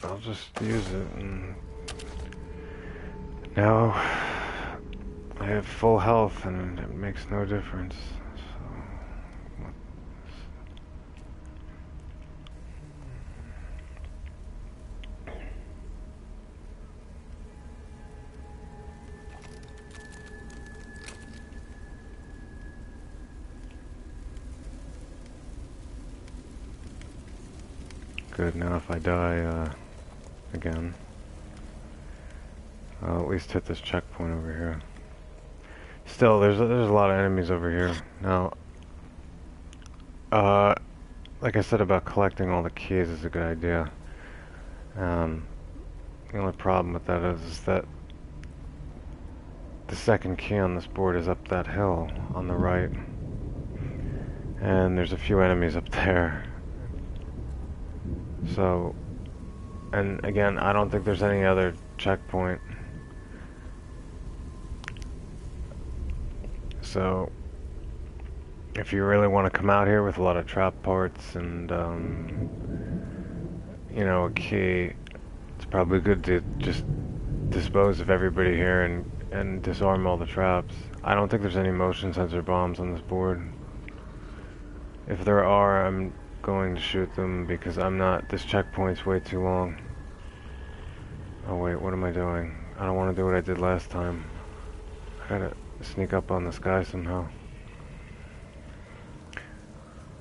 I'll just use it, and now I have full health and it makes no difference. So, good, now if I die again, I'll at least hit this checkpoint over here. Still, there's a lot of enemies over here. Now, like I said about collecting all the keys is a good idea. The only problem with that is that the second key on this board is up that hill on the right. And there's a few enemies up there. So, and again, I don't think there's any other checkpoint. So, if you really want to come out here with a lot of trap parts and, you know, a key, it's probably good to just dispose of everybody here and disarm all the traps. I don't think there's any motion sensor bombs on this board. If there are, I'm going to shoot them because this checkpoint's way too long. Oh wait, what am I doing? I don't want to do what I did last time. I gotta sneak up on this guy somehow.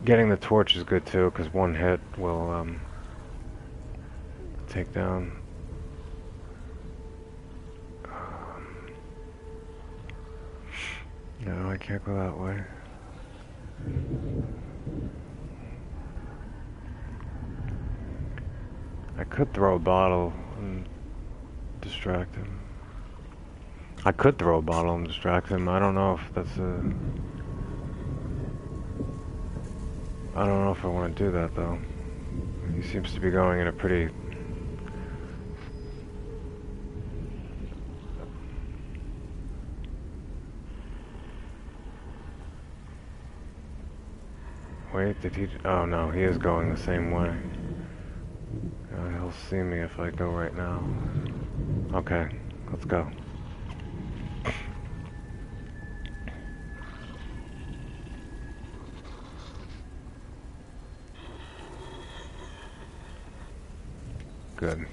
Getting the torch is good too, because one hit will take down. No, I can't go that way. I could throw a bottle and distract him. I could throw a bottle and distract him. I don't know if that's I don't know if I want to do that though. He seems to be going in a pretty... Wait, did he... Oh no, he is going the same way. He'll see me if I go right now. Okay, let's go. Good.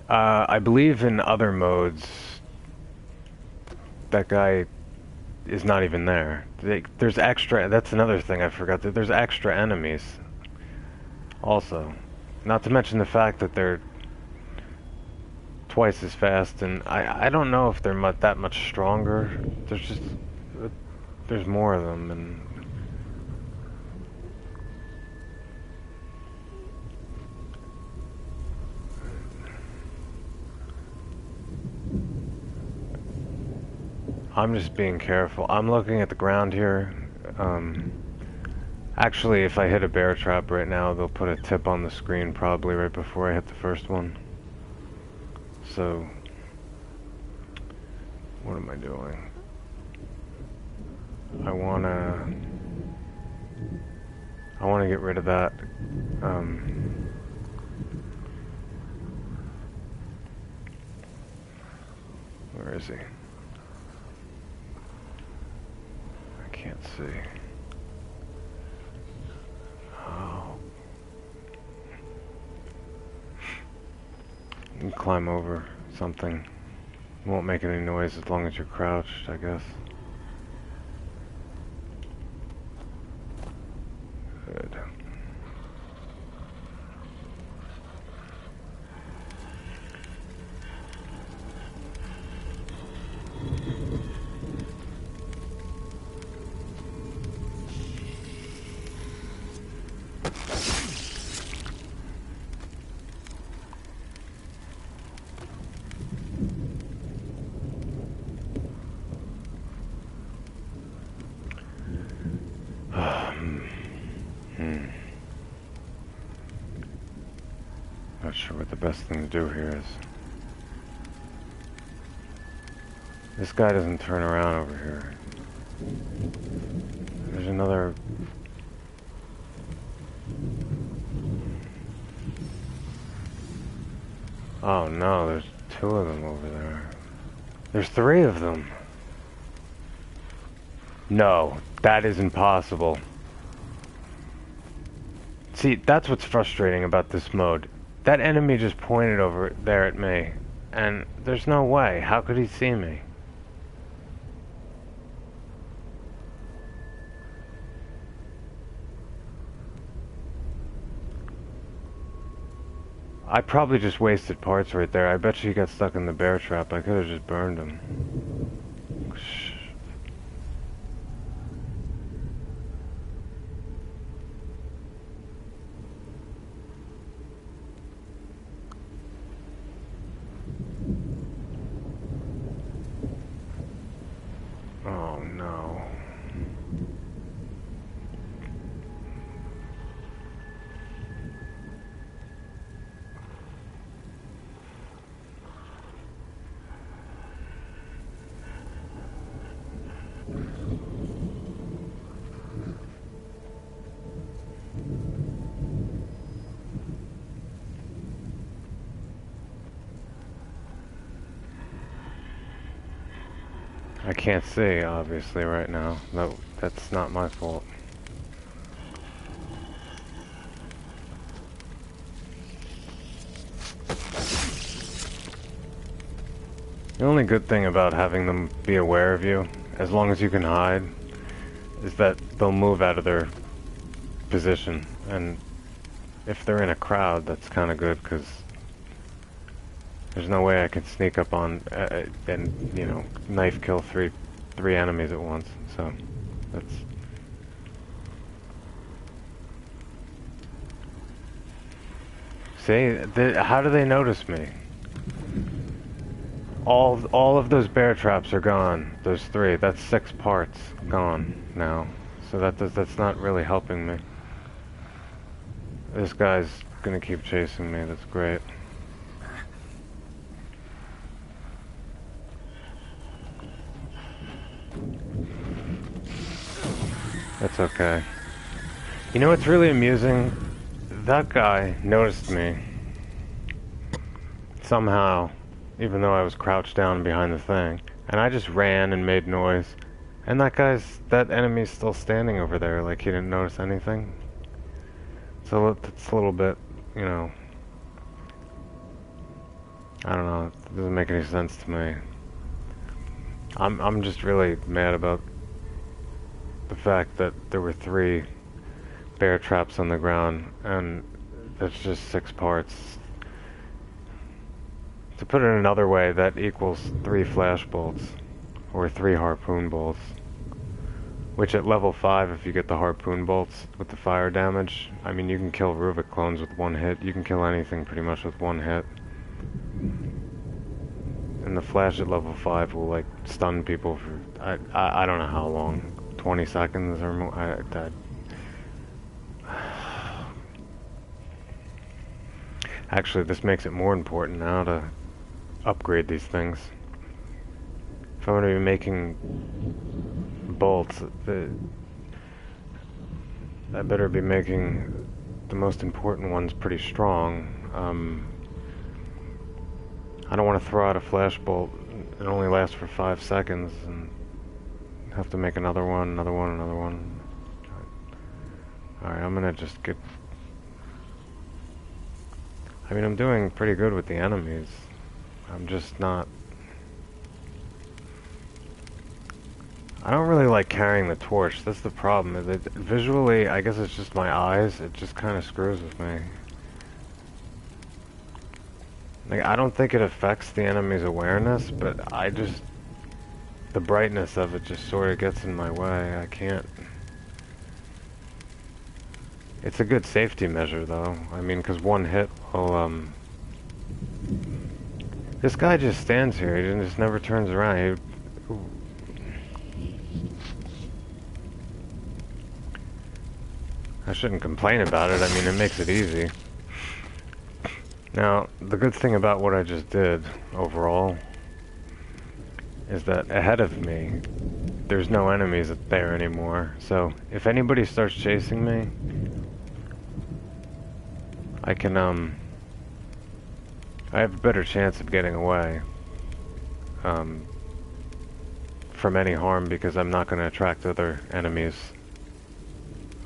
I believe in other modes, that guy is not even there. There's extra, that's another thing I forgot, that there's extra enemies also. Not to mention the fact that they're twice as fast, and I don't know if they're that much stronger. There's more of them, and I'm just being careful. I'm looking at the ground here. Actually, if I hit a bear trap right now, they'll put a tip on the screen probably right before I hit the first one. So, what am I doing? I wanna get rid of that. Where is he? Can't see. Oh. You can climb over something. Won't make any noise as long as you're crouched, I guess. Good. Not sure what the best thing to do here is. This guy doesn't turn around over here. There's another... Oh no, there's two of them over there. There's three of them. No, that is impossible. See, that's what's frustrating about this mode. That enemy just pointed over there at me, and there's no way. How could he see me? I probably just wasted parts right there. I bet you he got stuck in the bear trap. I could have just burned him. Oh no. I can't see, obviously, right now. No, that's not my fault. The only good thing about having them be aware of you, as long as you can hide, is that they'll move out of their position. And if they're in a crowd, that's kind of good, because there's no way I can sneak up on and, you know, knife kill three enemies at once. So that's... See, how do they notice me? All of those bear traps are gone. Those three. That's 6 parts gone now. So that's not really helping me. This guy's gonna keep chasing me. That's great. That's okay. You know what's really amusing? That guy noticed me. Somehow. Even though I was crouched down behind the thing. And I just ran and made noise. And that enemy's still standing over there like he didn't notice anything. So it's a little bit, you know... I don't know, it doesn't make any sense to me. I'm just really mad about the fact that there were 3 bear traps on the ground, and that's just 6 parts. To put it another way, that equals 3 flash bolts, or 3 harpoon bolts. Which at level 5, if you get the harpoon bolts with the fire damage, I mean, you can kill Ruvik clones with 1 hit. You can kill anything pretty much with 1 hit. And the flash at level 5 will, like, stun people for, I don't know how long. 20 seconds or more. Actually, this makes it more important now to upgrade these things. If I'm going to be making bolts, I better be making the most important ones pretty strong. I don't want to throw out a flash bolt and only last for 5 seconds and have to make another one, another one, another one. Alright, I'm gonna just get... I mean, I'm doing pretty good with the enemies. I'm just not I don't really like carrying the torch. That's the problem. Visually, I guess it's just my eyes. It just kind of screws with me. Like, I don't think it affects the enemy's awareness, but the brightness of it just sort of gets in my way. I can't... It's a good safety measure, though. I mean, because one hit will, This guy just stands here. He just never turns around. I shouldn't complain about it. I mean, it makes it easy. Now, the good thing about what I just did, overall, is that ahead of me, there's no enemies there anymore. So, if anybody starts chasing me, I can, I have a better chance of getting away, from any harm because I'm not going to attract other enemies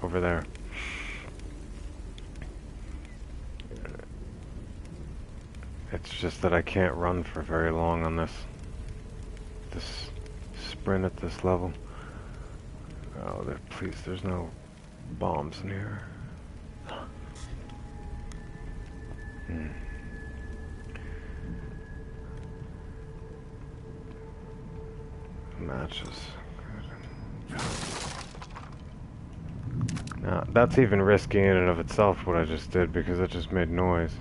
over there. It's just that I can't run for very long on this sprint at this level. Oh, please, there's no bombs in here. Matches. Now, that's even risky in and of itself, what I just did, because it just made noise.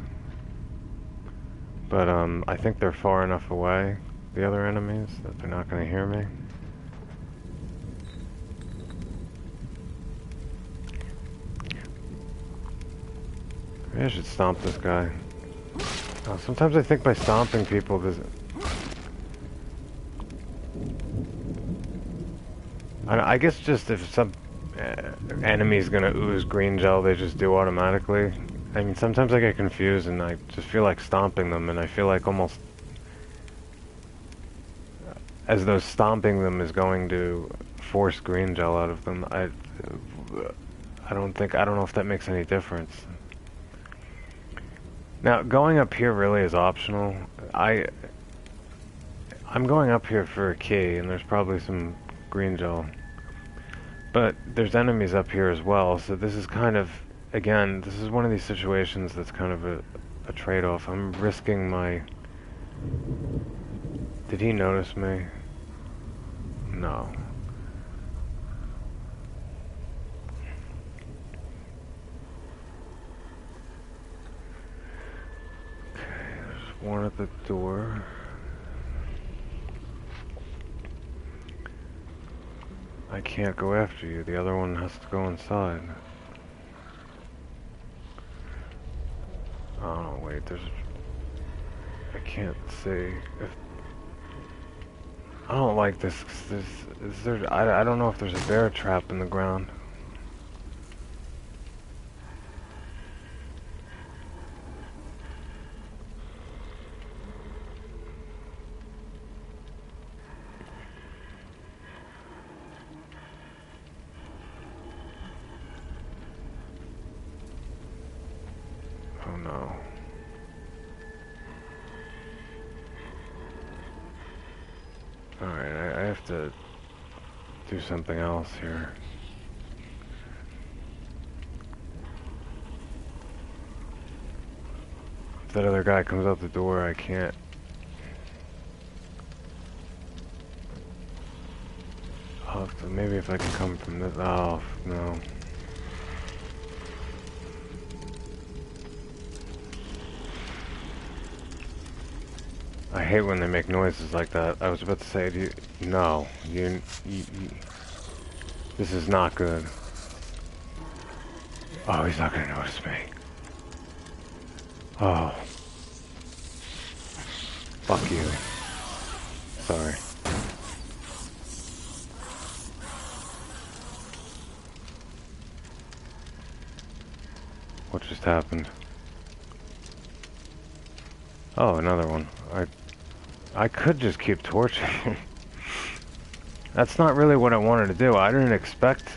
But, I think they're far enough away, the other enemies, that they're not going to hear me. Maybe I should stomp this guy. Sometimes I think by stomping people, I guess just if some enemy's gonna ooze green gel, they just do automatically. I mean, sometimes I get confused and I just feel like stomping them, and I feel like almost as though stomping them is going to force green gel out of them. I don't know if that makes any difference. Now, going up here really is optional. I'm going up here for a key, and there's probably some green gel. But there's enemies up here as well, so this is kind of, again, this is one of these situations that's kind of a trade-off. I'm risking my... Did he notice me? No. Okay, there's one at the door. I can't go after you. The other one has to go inside. Oh, wait, I can't see if... I don't like this. I don't know if there's a bear trap in the ground. Oh no. Alright, I have to do something else here. If that other guy comes out the door, I can't. I'll have to, maybe if I can come from this. Oh, no. I hate when they make noises like that. I was about to say to you, no, you this is not good. Oh, he's not gonna notice me. Oh. Fuck you. Sorry. What just happened? Oh, another one. I could just keep torching him. That's not really what I wanted to do. I didn't expect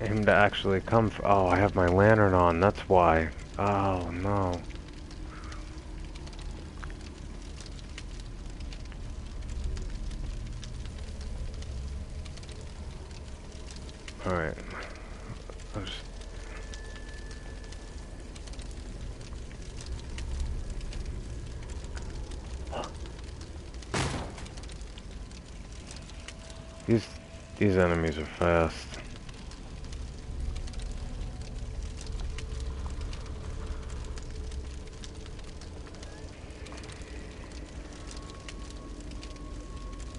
him to actually come. Oh, I have my lantern on. That's why. Oh, no. Alright. I'll just... These enemies are fast.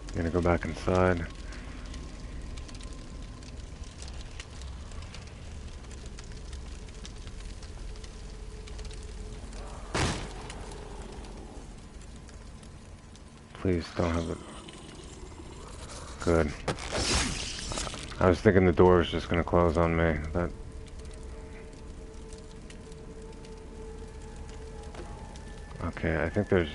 I'm gonna go back inside. Please don't have it. Good. I was thinking the door was just gonna close on me. That. Okay, I think there's.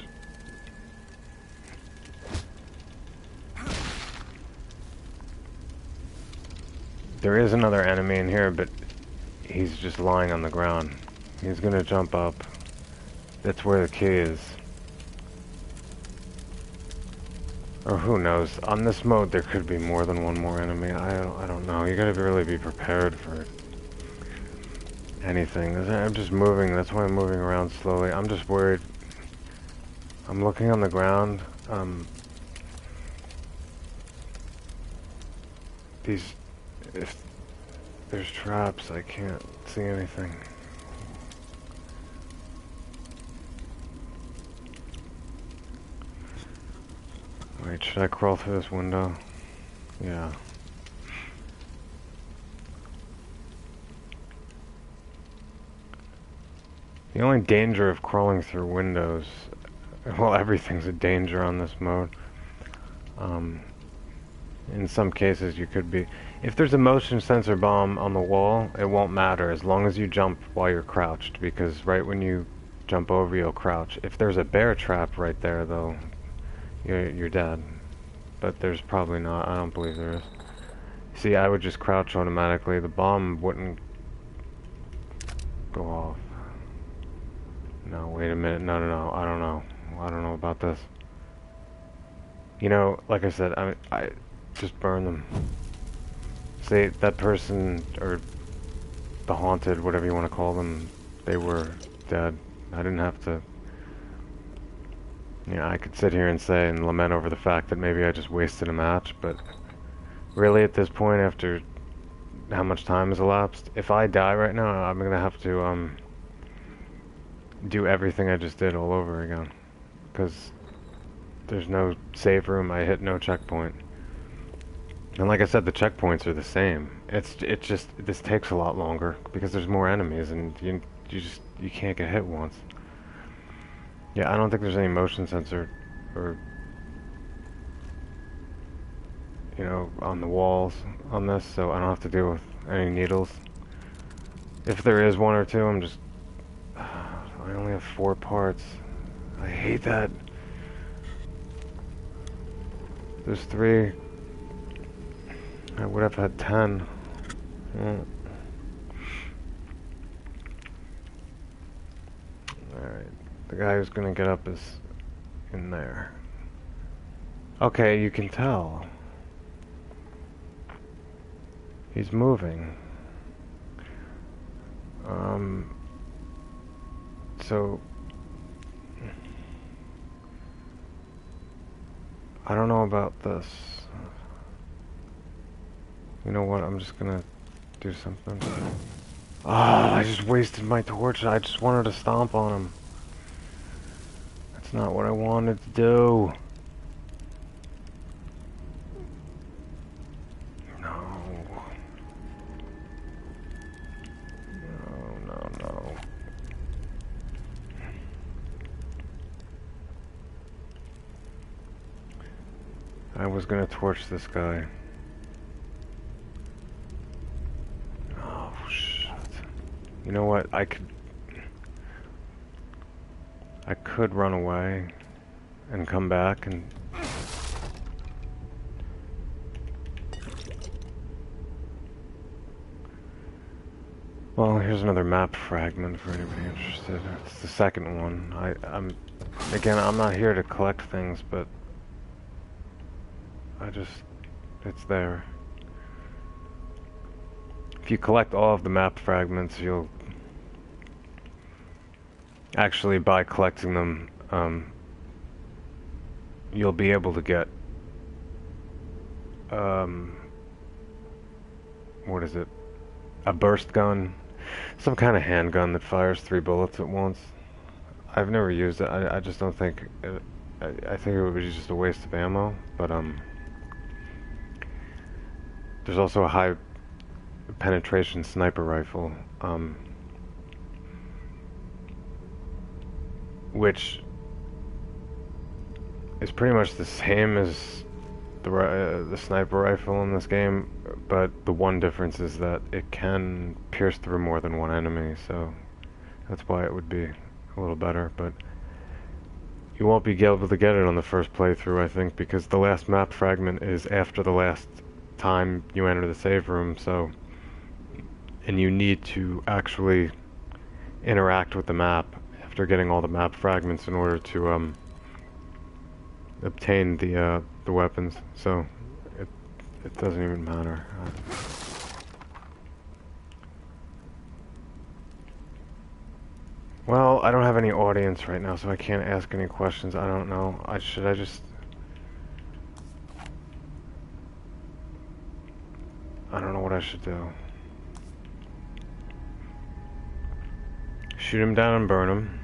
There is another enemy in here, but he's just lying on the ground. He's gonna jump up. That's where the key is. Or who knows? On this mode, there could be more than one more enemy. I don't know. You gotta really be prepared for anything. I'm just moving. That's why I'm moving around slowly. I'm just worried. I'm looking on the ground. If there's traps, I can't see anything. Wait, should I crawl through this window? Yeah. The only danger of crawling through windows, well, everything's a danger on this mode. In some cases you could be, if there's a motion sensor bomb on the wall, it won't matter as long as you jump while you're crouched, because right when you jump over you'll crouch. If there's a bear trap right there though, you're dead. But there's probably not. I don't believe there is. See, I would just crouch automatically. The bomb wouldn't go off. No, wait a minute. No, no, no. I don't know. I don't know about this. You know, like I said, I just burn them. See, that person, or the haunted, whatever you want to call them, they were dead. I didn't have to... You know, I could sit here and say and lament over the fact that maybe I just wasted a match, but really at this point, after how much time has elapsed, if I die right now, I'm gonna have to do everything I just did all over again, because there's no save room. I hit no checkpoint, and like I said, the checkpoints are the same. It's just this takes a lot longer because there's more enemies, and you can't get hit once. Yeah, I don't think there's any motion sensor or, you know, on the walls on this, so I don't have to deal with any needles. If there is one or two, I'm just... I only have 4 parts. I hate that. There's 3. I would have had 10. Alright. The guy who's gonna get up is in there. Okay, you can tell. He's moving. So... I don't know about this. You know what, I'm just gonna do something. Ah, I just wasted my torch. I just wanted to stomp on him. That's not what I wanted to do. No. No, no, no. I was gonna torch this guy. Oh, shit. You know what, I could run away and come back and... Well, here's another map fragment for anybody interested. It's the second one. Again, I'm not here to collect things, but it's there. if you collect all of the map fragments, you'll actually, by collecting them, you'll be able to get what is it? A burst gun, some kind of handgun that fires 3 bullets at once. I've never used it. I just don't think I think it would be just a waste of ammo. But there's also a high penetration sniper rifle, which is pretty much the same as the sniper rifle in this game, but the one difference is that it can pierce through more than one enemy, so that's why it would be a little better. But you won't be able to get it on the first playthrough, I think, because the last map fragment is after the last time you enter the save room, so, and you need to actually interact with the map after getting all the map fragments in order to obtain the weapons, so it doesn't even matter. Well, I don't have any audience right now, so I can't ask any questions. I don't know. Should I just... I don't know what I should do. Shoot him down and burn him.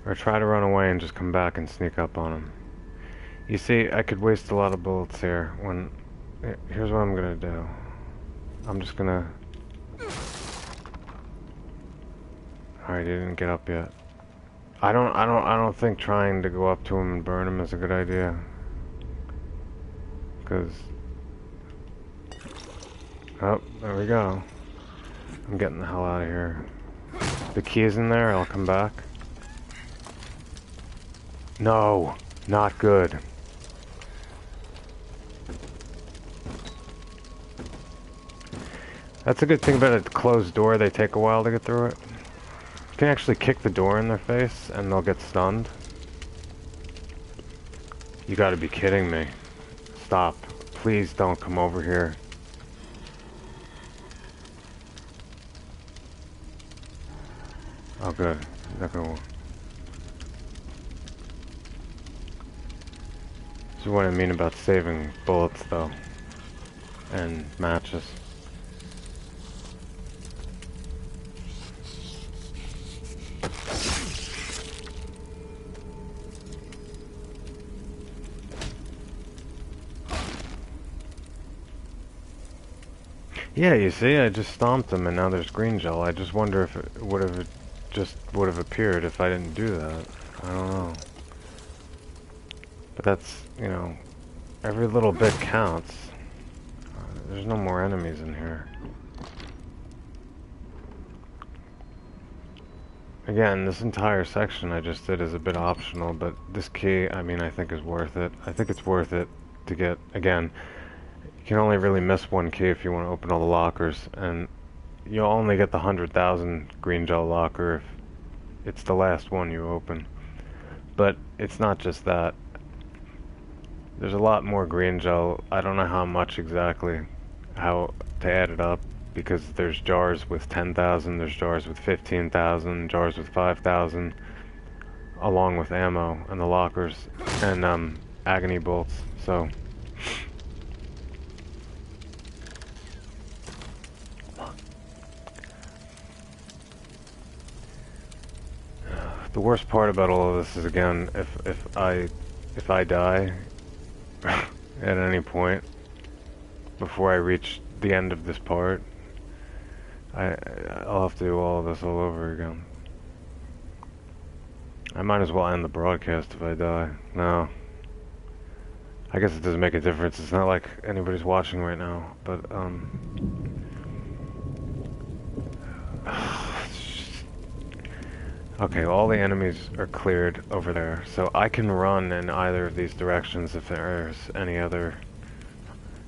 Or try to run away and just come back and sneak up on him. You see, I could waste a lot of bullets here when... Here's what I'm gonna do. I'm just gonna... Alright, he didn't get up yet. I don't think trying to go up to him and burn him is a good idea. Because... Oh, there we go. I'm getting the hell out of here. The key is in there, I'll come back. No, not good. That's a good thing about a closed door, they take a while to get through it. You can actually kick the door in their face and they'll get stunned. You gotta be kidding me. Stop. Please don't come over here. Oh good. Not gonna... This is what I mean about saving bullets, though, and matches. Yeah, you see, I just stomped them and now there's green gel. I just wonder if it would have appeared if I didn't do that. I don't know. But that's, you know, every little bit counts. There's no more enemies in here. Again, this entire section I just did is a bit optional, but this key, I mean, I think is worth it. I think it's worth it to get, again, you can only really miss one key if you want to open all the lockers, and you'll only get the 100,000 green gel locker if it's the last one you open. But it's not just that. There's a lot more green gel. I don't know how much exactly, how to add it up, because there's jars with 10,000, there's jars with 15,000, jars with 5,000, along with ammo and the lockers and agony bolts. So the worst part about all of this is, again, if I die at any point before I reach the end of this part, I'll have to do all of this all over again. I might as well end the broadcast if I die. No. I guess it doesn't make a difference. It's not like anybody's watching right now, but okay, all the enemies are cleared over there, so I can run in either of these directions if there's any other.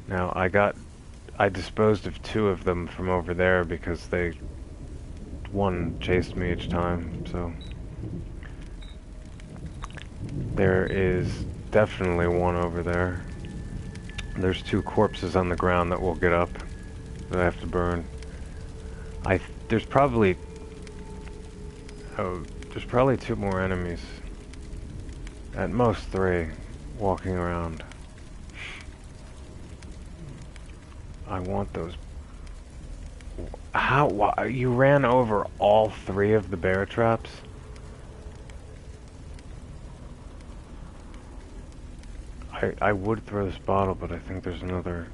Now, I disposed of 2 of them from over there because one chased me each time, so. There is definitely one over there. There's 2 corpses on the ground that will get up. that I have to burn. There's probably... Oh, there's probably 2 more enemies. At most 3, walking around. I want those... Why, you ran over all 3 of the bear traps? I would throw this bottle, but I think there's another...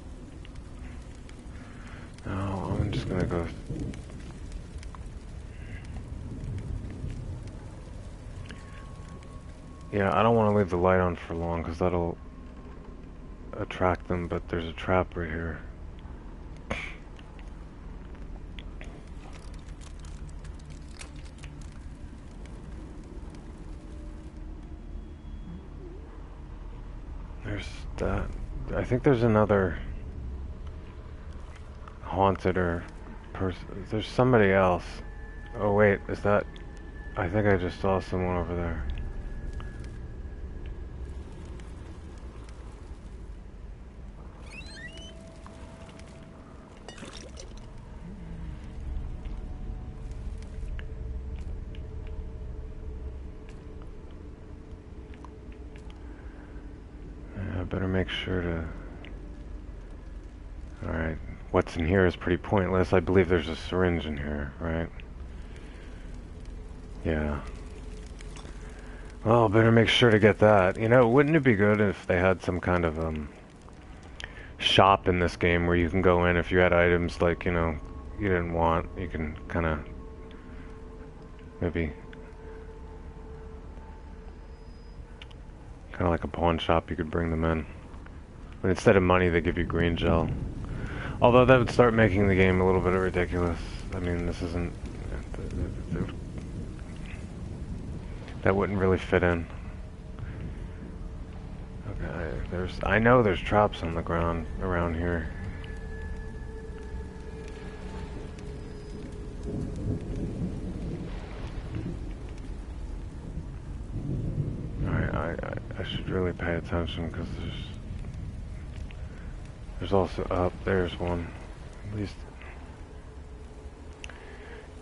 No, I'm just gonna go... Yeah, I don't want to leave the light on for long, because that'll attract them, but there's a trap right here. There's that. I think there's another haunted or person. There's somebody else. Oh wait, is that... I think I just saw someone over there. Better make sure to... Alright, what's in here is pretty pointless. I believe there's a syringe in here, right? Yeah. Well, better make sure to get that. You know, wouldn't it be good if they had some kind of, shop in this game where you can go in if you had items like, you know, you didn't want, you can kind of... maybe... kind of like a pawn shop, you could bring them in. But instead of money, they give you green gel. Although that would start making the game a little bit ridiculous. I mean, this isn't... that wouldn't really fit in. Okay, I know there's traps on the ground around here. I should really pay attention because there's also there's one. At least,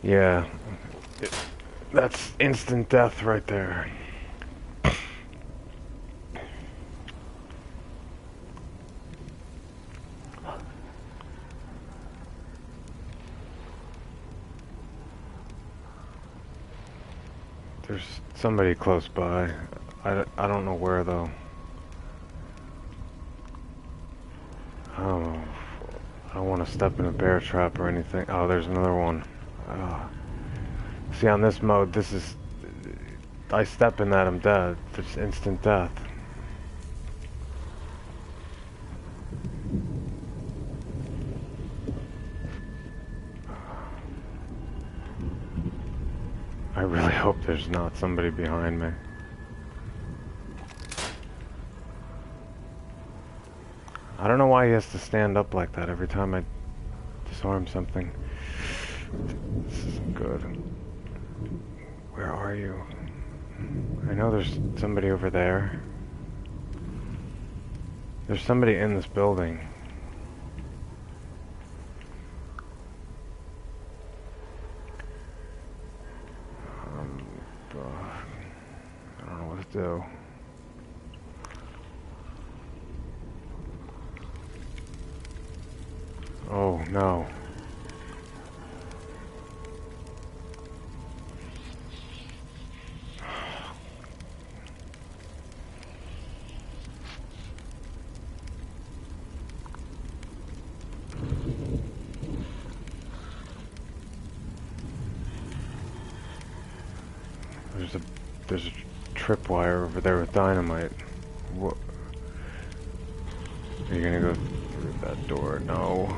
yeah, that's instant death right there. There's somebody close by. I don't know where though. Oh, I don't want to step in a bear trap or anything. Oh, there's another one. See, on this mode, this is... I step in that, I'm dead. It's instant death. I really hope there's not somebody behind me. I don't know why he has to stand up like that every time I disarm something. This isn't good. Where are you? I know there's somebody over there. There's somebody in this building. I don't know what to do. Oh, no. There's a tripwire over there with dynamite. What? Are you gonna go through that door? No.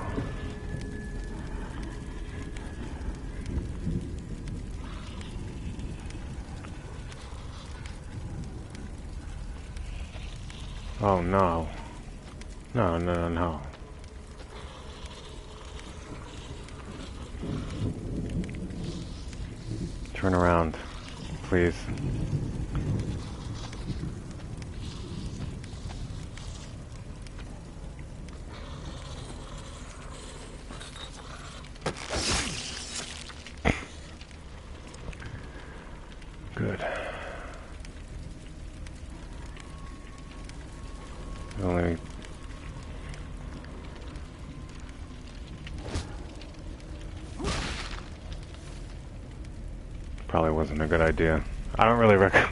Oh no. No, no, no, no. Turn around, please. Only... Probably wasn't a good idea. I don't really recommend...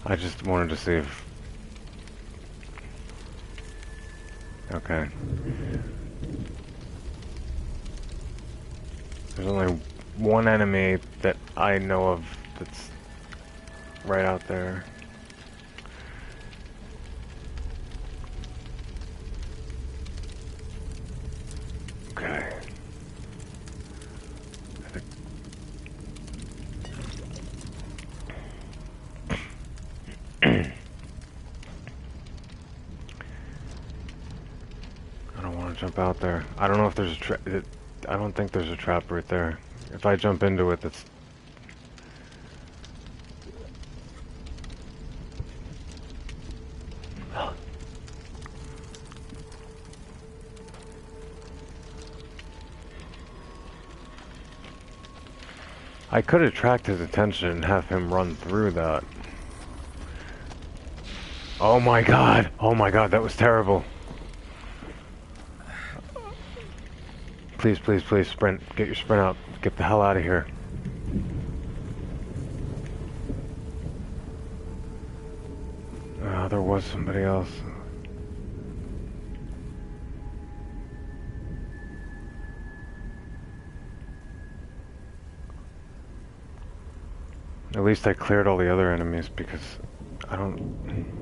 I just wanted to see if... Okay. There's only one enemy that I know of that's right out there. Okay. I don't want to jump out there. I don't know if there's a trap. I don't think there's a trap right there. If I jump into it, that's... I could attract his attention and have him run through that. Oh my god! Oh my god, that was terrible. Please, please, please, sprint. Get your sprint out. Get the hell out of here. There was somebody else. At least I cleared all the other enemies because I don't...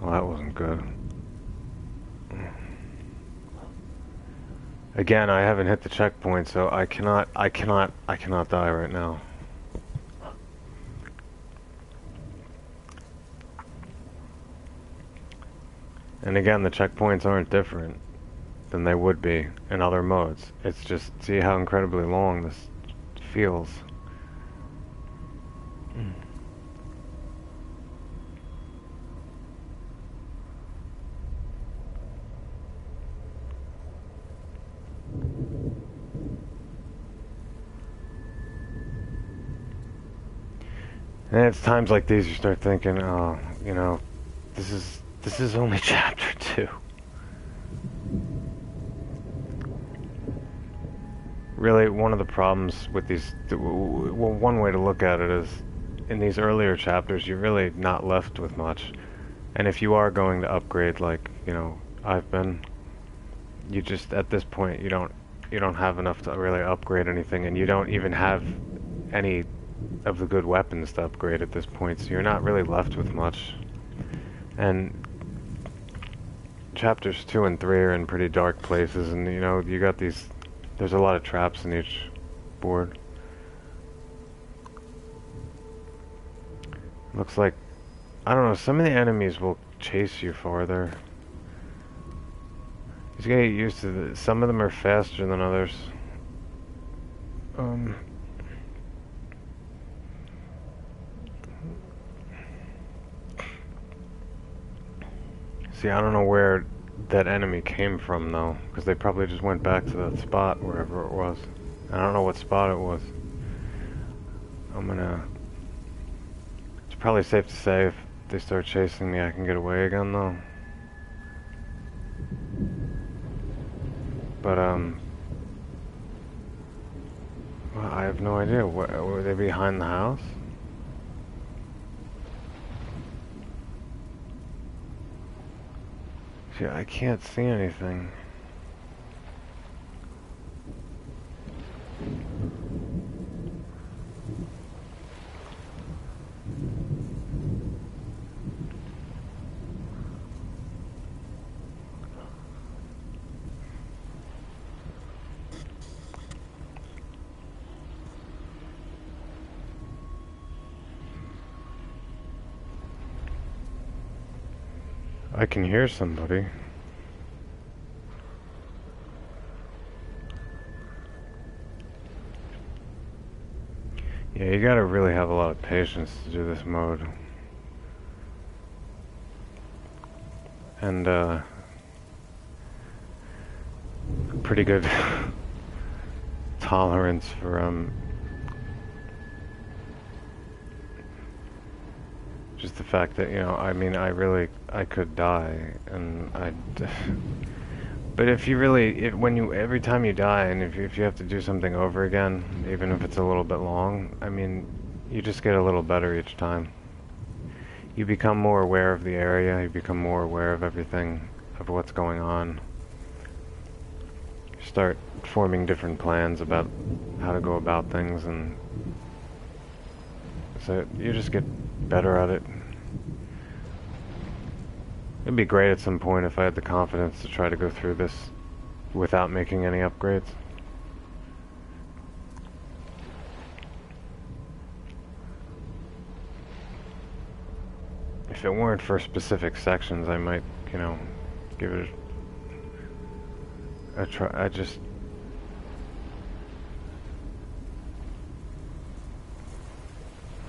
Well, that wasn't good. Again, I haven't hit the checkpoint, so I cannot die right now. And again, the checkpoints aren't different than they would be in other modes. It's just, see how incredibly long this feels. And it's times like these you start thinking, oh, you know, this is only chapter 2. Really, one of the problems with these, well, one way to look at it is, in these earlier chapters, you're really not left with much. And if you are going to upgrade, like, you know, I've been, you just, at this point, you don't have enough to really upgrade anything, and you don't even have any of the good weapons to upgrade at this point, so you're not really left with much. And chapters 2 and 3 are in pretty dark places, and you know, you got these, there's a lot of traps in each board. Looks like, I don't know, some of the enemies will chase you farther. You just gotta get used to this. Some of them are faster than others. See, I don't know where that enemy came from, though, because they probably just went back to that spot, wherever it was. I don't know what spot it was. It's probably safe to say if they start chasing me, I can get away again, though. But, well, I have no idea. Were they behind the house? Yeah, I can't see anything. I can hear somebody. Yeah, you gotta really have a lot of patience to do this mode. And, pretty good tolerance for, Just the fact that, you know, I mean, I could die, and but if you really, every time you die, and if you have to do something over again, even if it's a little bit long, I mean, you just get a little better each time. You become more aware of the area, you become more aware of everything, of what's going on. You start forming different plans about how to go about things, and so you just get better at it. It'd be great at some point if I had the confidence to try to go through this without making any upgrades. If it weren't for specific sections, I might, you know, give it a try.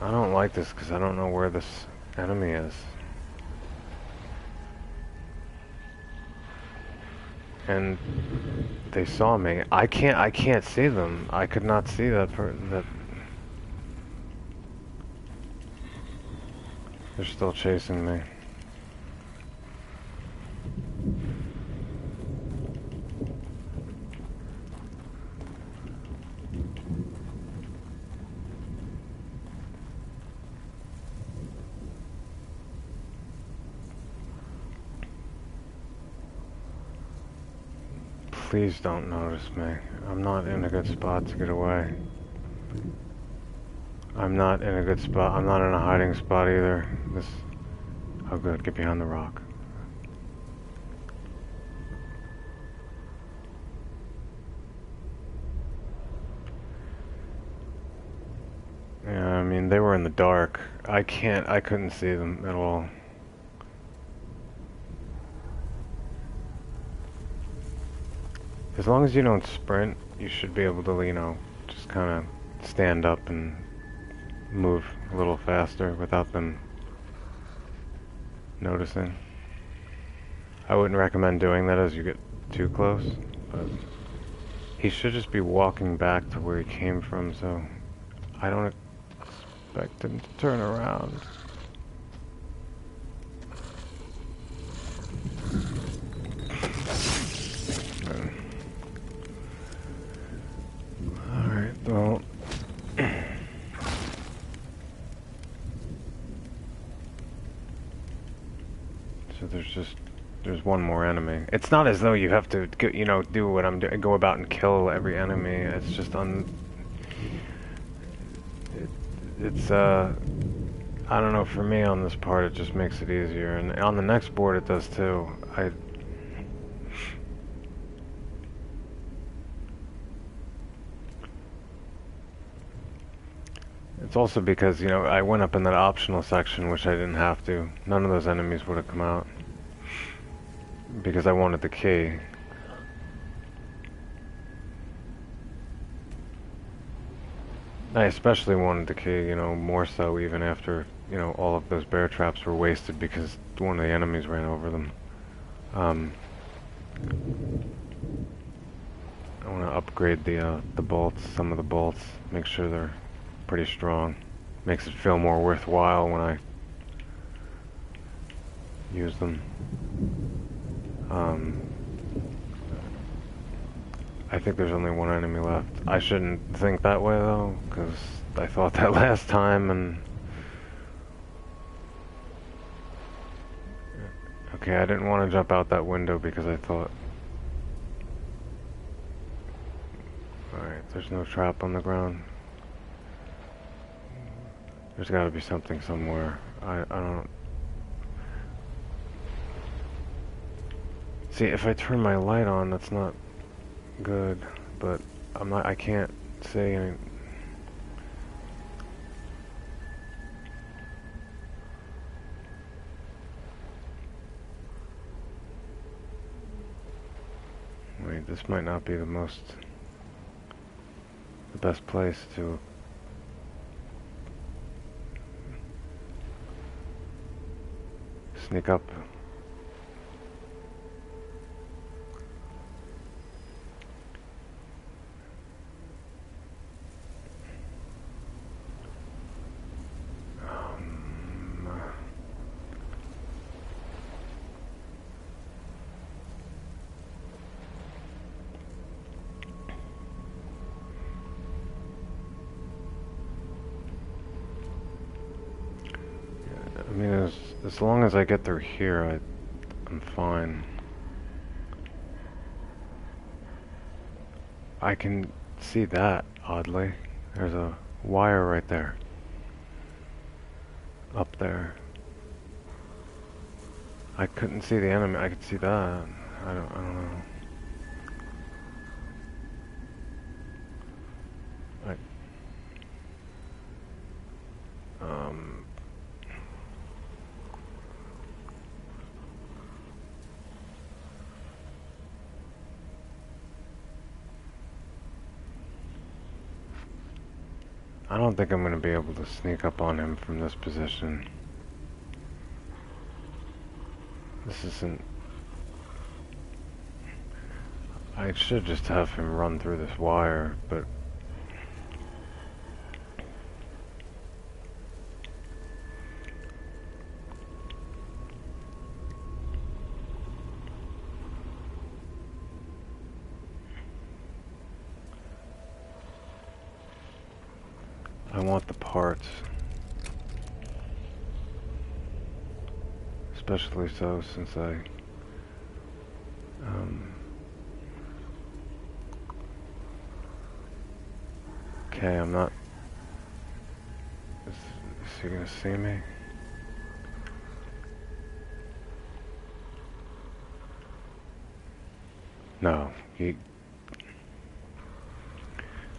I don't like this because I don't know where this enemy is. And they saw me. I can't see them. I could not see that they're still chasing me. Please don't notice me. I'm not in a good spot to get away. I'm not in a good spot. I'm not in a hiding spot either. Oh good, get behind the rock. Yeah, I mean, they were in the dark. I couldn't see them at all. As long as you don't sprint, you should be able to, you know, just kind of stand up and move a little faster without them noticing. I wouldn't recommend doing that as you get too close, but he should just be walking back to where he came from, so I don't expect him to turn around. Alright, well... So there's one more enemy. It's not as though you have to, you know, do what I'm doing, go about and kill every enemy. It's just I don't know, for me on this part it just makes it easier, and on the next board it does too. It's also because, you know, I went up in that optional section, which I didn't have to. None of those enemies would have come out. Because I wanted the key. I especially wanted the key, you know, more so even after, you know, all of those bear traps were wasted because one of the enemies ran over them. I want to upgrade the bolts, some of the bolts, make sure they're pretty strong. Makes it feel more worthwhile when I use them. I think there's only one enemy left. I shouldn't think that way though, because I thought that last time and... Okay, I didn't want to jump out that window because I thought... Alright, there's no trap on the ground. There's got to be something somewhere. I don't... See, if I turn my light on, that's not good, but I can't say any... Wait, this might not be the best place to... sneak up. As long as I get through here, I'm fine. I can see that, oddly. There's a wire right there. Up there. I couldn't see the enemy. I could see that. I don't know. I don't think I'm going to be able to sneak up on him from this position. This isn't... I should just have him run through this wire, but... I want the parts. Especially so since I... Okay, I'm not... Is he gonna see me? No,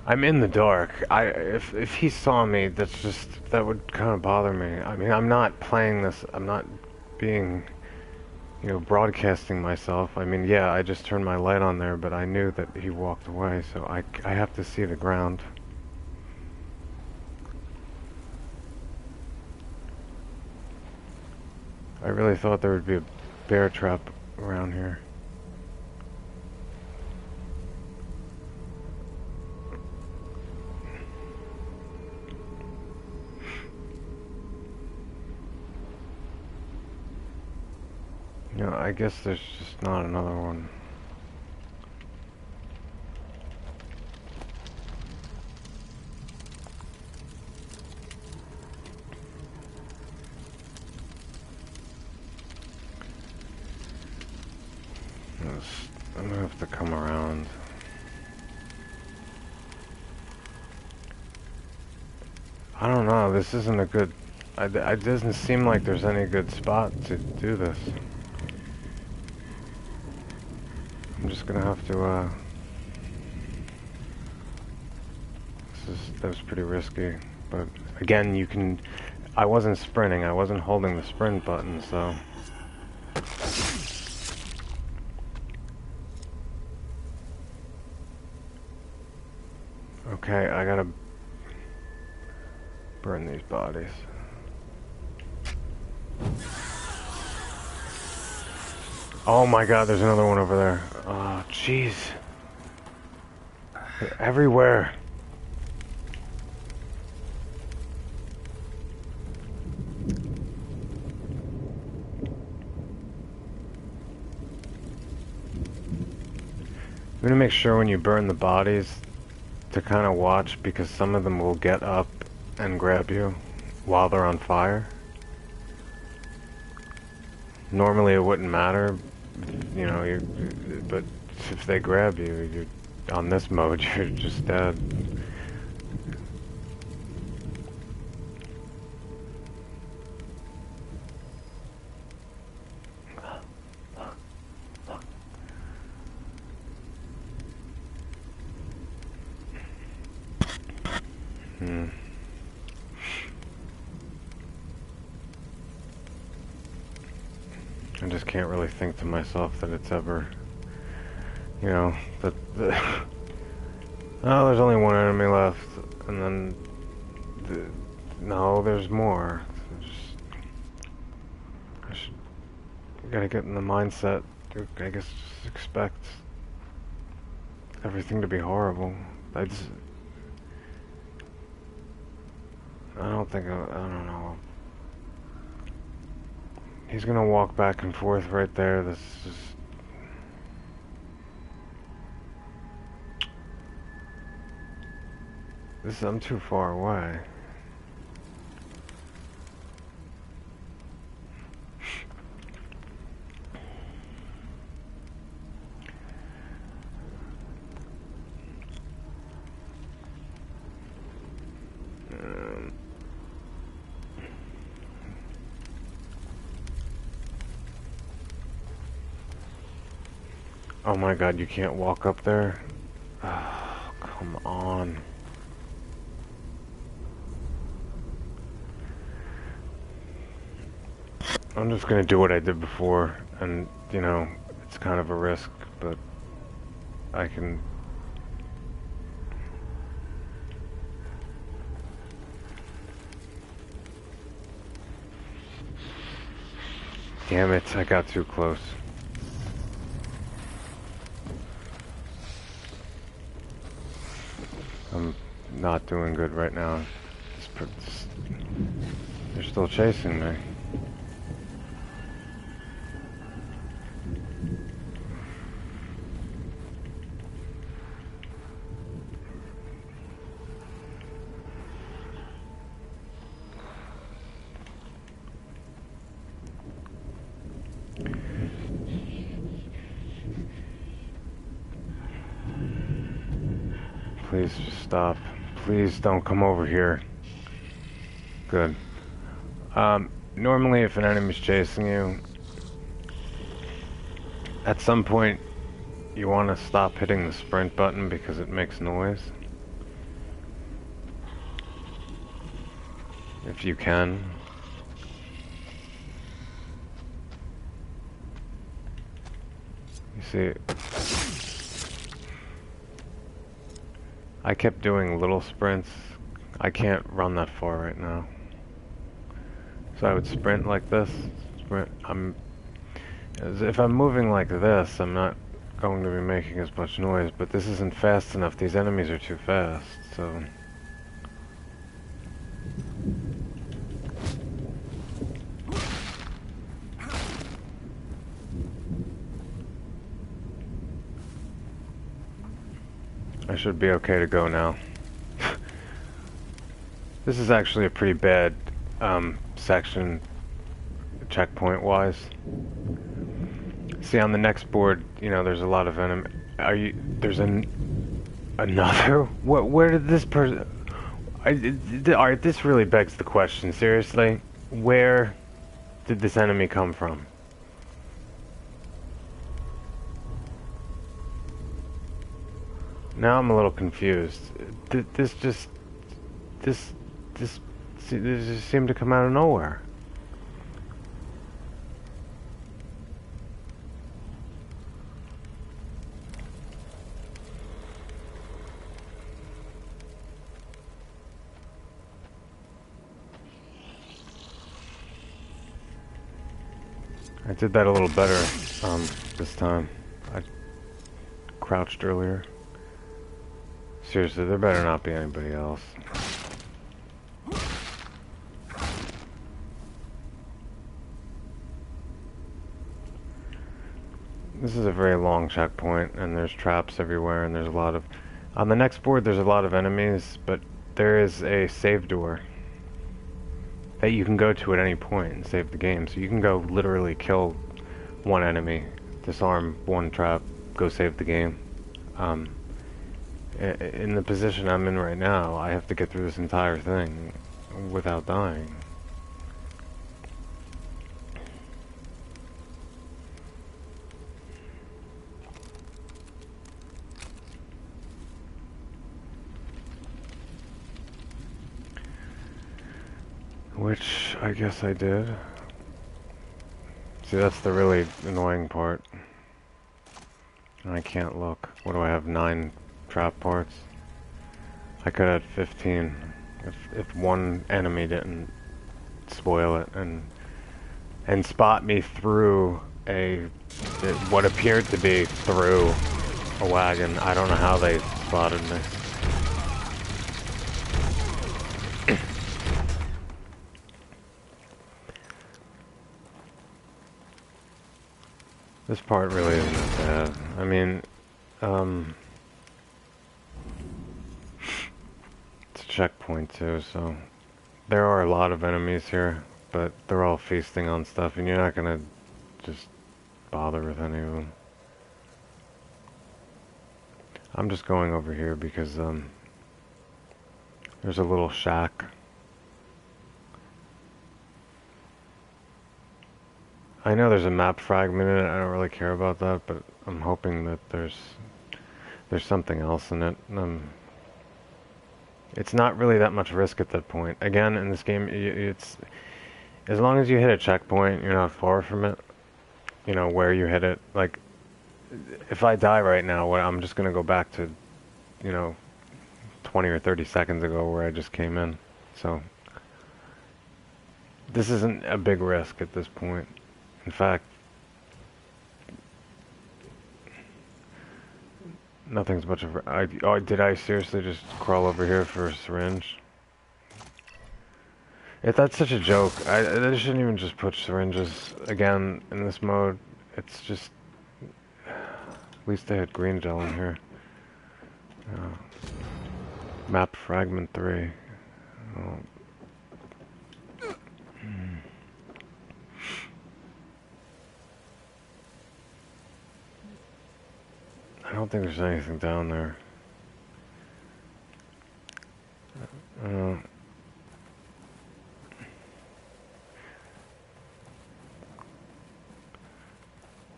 I'm in the dark. If he saw me, that would kind of bother me. I mean, I'm not playing this. I'm not being, broadcasting myself. I mean, yeah, I just turned my light on there, but I knew that he walked away, so I have to see the ground. I really thought there would be a bear trap around here. I guess there's just not another one. I'm gonna have to come around. I don't know, this isn't a good... It doesn't seem like there's any good spot to do this. I'm just gonna have to, that was pretty risky, but again, I wasn't sprinting, I wasn't holding the sprint button, so... Okay, I gotta burn these bodies. Oh my god, there's another one over there. Oh, jeez. They're everywhere. I'm gonna make sure when you burn the bodies to kind of watch, because some of them will get up and grab you while they're on fire. Normally it wouldn't matter, but if they grab you, you're on this mode, you're just dead. I just can't really think to myself that it's ever, oh, there's only one enemy left, and then, no, there's more. I gotta get in the mindset to, I guess, just expect everything to be horrible. I don't know. He's gonna walk back and forth right there. This is just... I'm too far away. Oh my god, you can't walk up there? Oh, come on. I'm just gonna do what I did before, and, you know, it's kind of a risk, but I can... Damn it, I got too close. I'm not doing good right now. They're still chasing me. Please just stop. Please don't come over here. Good. Normally if an enemy's chasing you, at some point you want to stop hitting the sprint button because it makes noise. If you can. You see, I kept doing little sprints. I can't run that far right now. So I would sprint like this. If I'm moving like this, I'm not going to be making as much noise, but this isn't fast enough. These enemies are too fast, so... I should be okay to go now. This is actually a pretty bad section, checkpoint-wise. See, on the next board, you know, there's a lot of enemy. There's another? Where did this person... Alright, this really begs the question, seriously. Where did this enemy come from? Now I'm a little confused. This just seemed to come out of nowhere. I did that a little better this time. I crouched earlier. Seriously, there better not be anybody else. This is a very long checkpoint, and there's traps everywhere, and there's a lot of... On the next board, there's a lot of enemies, but there is a save door that you can go to at any point and save the game. So you can go literally kill one enemy, disarm one trap, go save the game. In the position I'm in right now, I have to get through this entire thing without dying. Which, I guess I did. See, that's the really annoying part. I can't look. What do I have, 9 trap parts? I could have 15 if one enemy didn't spoil it and spot me through what appeared to be through a wagon. I don't know how they spotted me. This part really isn't that bad. I mean, it's a checkpoint too, so there are a lot of enemies here, but they're all feasting on stuff, and you're not gonna just bother with any of them. I'm just going over here because there's a little shack. I know there's a map fragment in it. I don't really care about that, but I'm hoping that there's something else in it. It's not really that much risk at that point. Again, in this game, it's as long as you hit a checkpoint, you're not far from it. You know where you hit it. Like, if I die right now, I'm just gonna go back to, 20 or 30 seconds ago where I just came in. So this isn't a big risk at this point. In fact, nothing's much of did I seriously just crawl over here for a syringe? If that's such a joke, they shouldn't even just put syringes again in this mode. It's just, at least they had green gel in here. Map fragment 3. Oh. I don't think there's anything down there.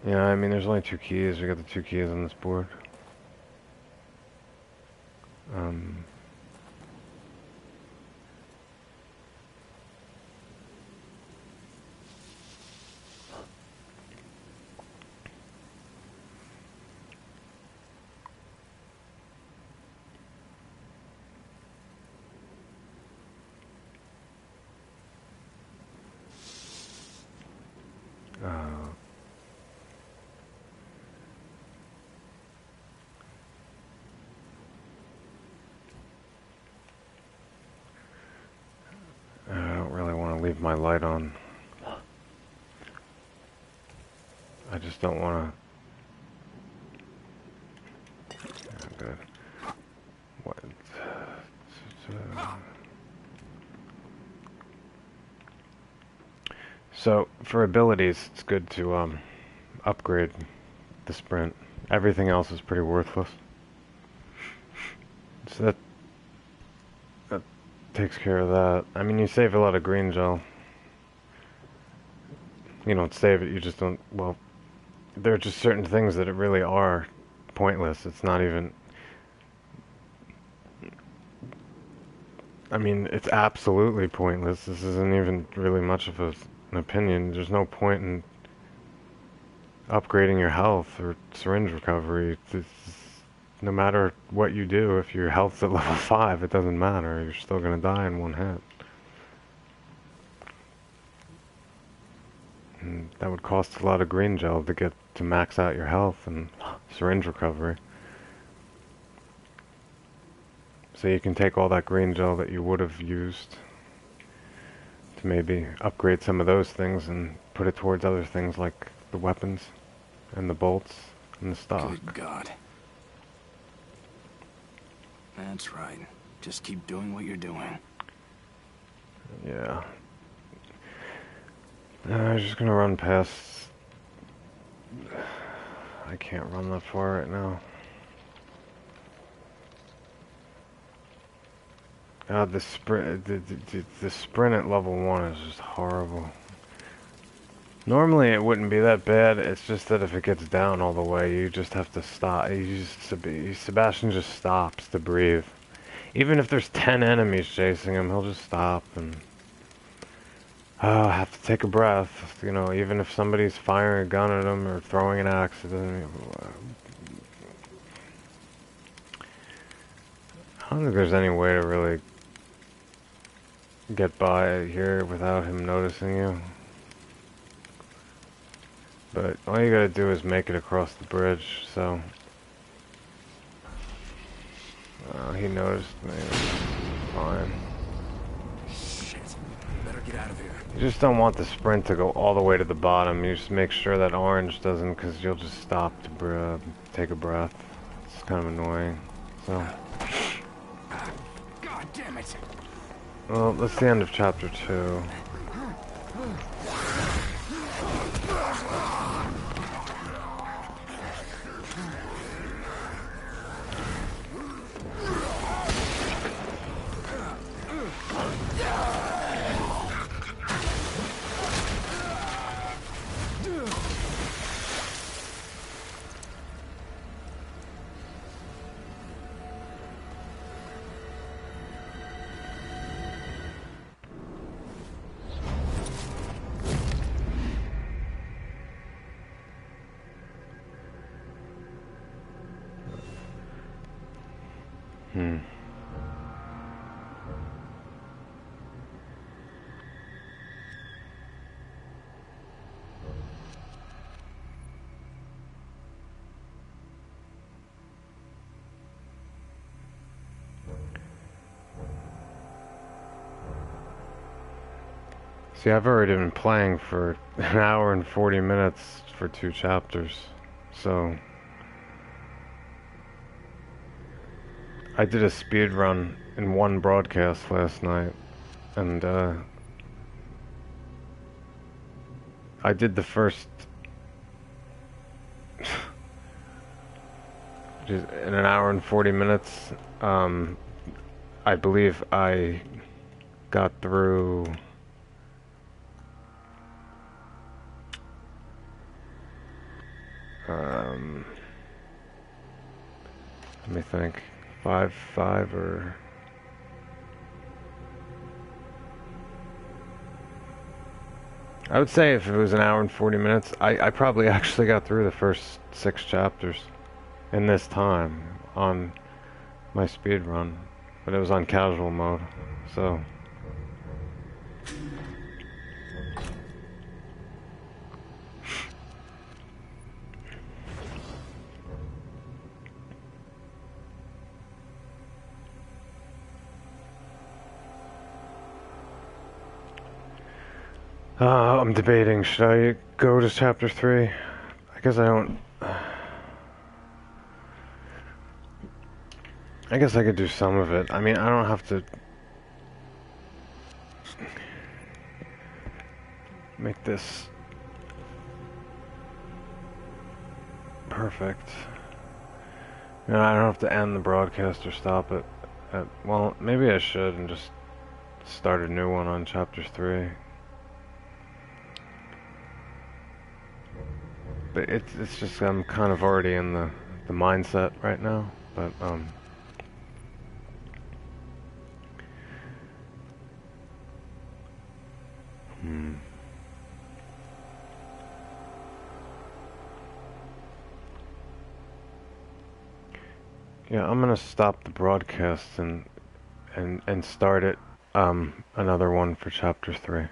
Yeah, I mean, there's only 2 keys. We got the 2 keys on this board. I don't really want to leave my light on. I just don't want to. Good. What? So for abilities, it's good to upgrade the sprint. Everything else is pretty worthless. So that takes care of that. I mean, you save a lot of green gel. You don't save it, you just don't, well, there are just certain things that really are pointless. It's not even, I mean, it's absolutely pointless. This isn't even really much of an opinion. There's no point in upgrading your health or syringe recovery. No matter what you do, if your health's at level 5, it doesn't matter. You're still going to die in one hit. And that would cost a lot of green gel to get to max out your health and syringe recovery. So you can take all that green gel that you would have used to maybe upgrade some of those things and put it towards other things like the weapons and the bolts and the stock. Good God. That's right. Just keep doing what you're doing. Yeah. I'm just gonna run past. I can't run that far right now. God, the sprint at level 1 is just horrible. Normally it wouldn't be that bad. It's just that if it gets down all the way, you just have to stop. Sebastian just stops to breathe. Even if there's 10 enemies chasing him, he'll just stop and have to take a breath. You know, even if somebody's firing a gun at him or throwing an axe, it doesn't. I don't think there's any way to really get by here without him noticing you. But all you gotta do is make it across the bridge, so... he noticed me. Fine. Shit. Better get out of here. You just don't want the sprint to go all the way to the bottom. You just make sure that orange doesn't, because you'll just stop to take a breath. It's kind of annoying. So... God damn it! Well, that's the end of chapter 2. See, I've already been playing for an hour and 40 minutes for 2 chapters, so I did a speed run in 1 broadcast last night, and I did the first just in an hour and 40 minutes. I believe I got through let me think, 5 or I would say if it was an hour and 40 minutes, I probably actually got through the first 6 chapters in this time on my speed run, but it was on casual mode, so I'm debating, should I go to chapter 3? I guess I don't... I guess I could do some of it. I mean, I don't have to make this perfect. You know, I don't have to end the broadcast or stop it. Well, maybe I should and just start a new one on chapter 3. But it's just I'm kind of already in the mindset right now. But yeah, I'm gonna stop the broadcast and start it another one for chapter 3.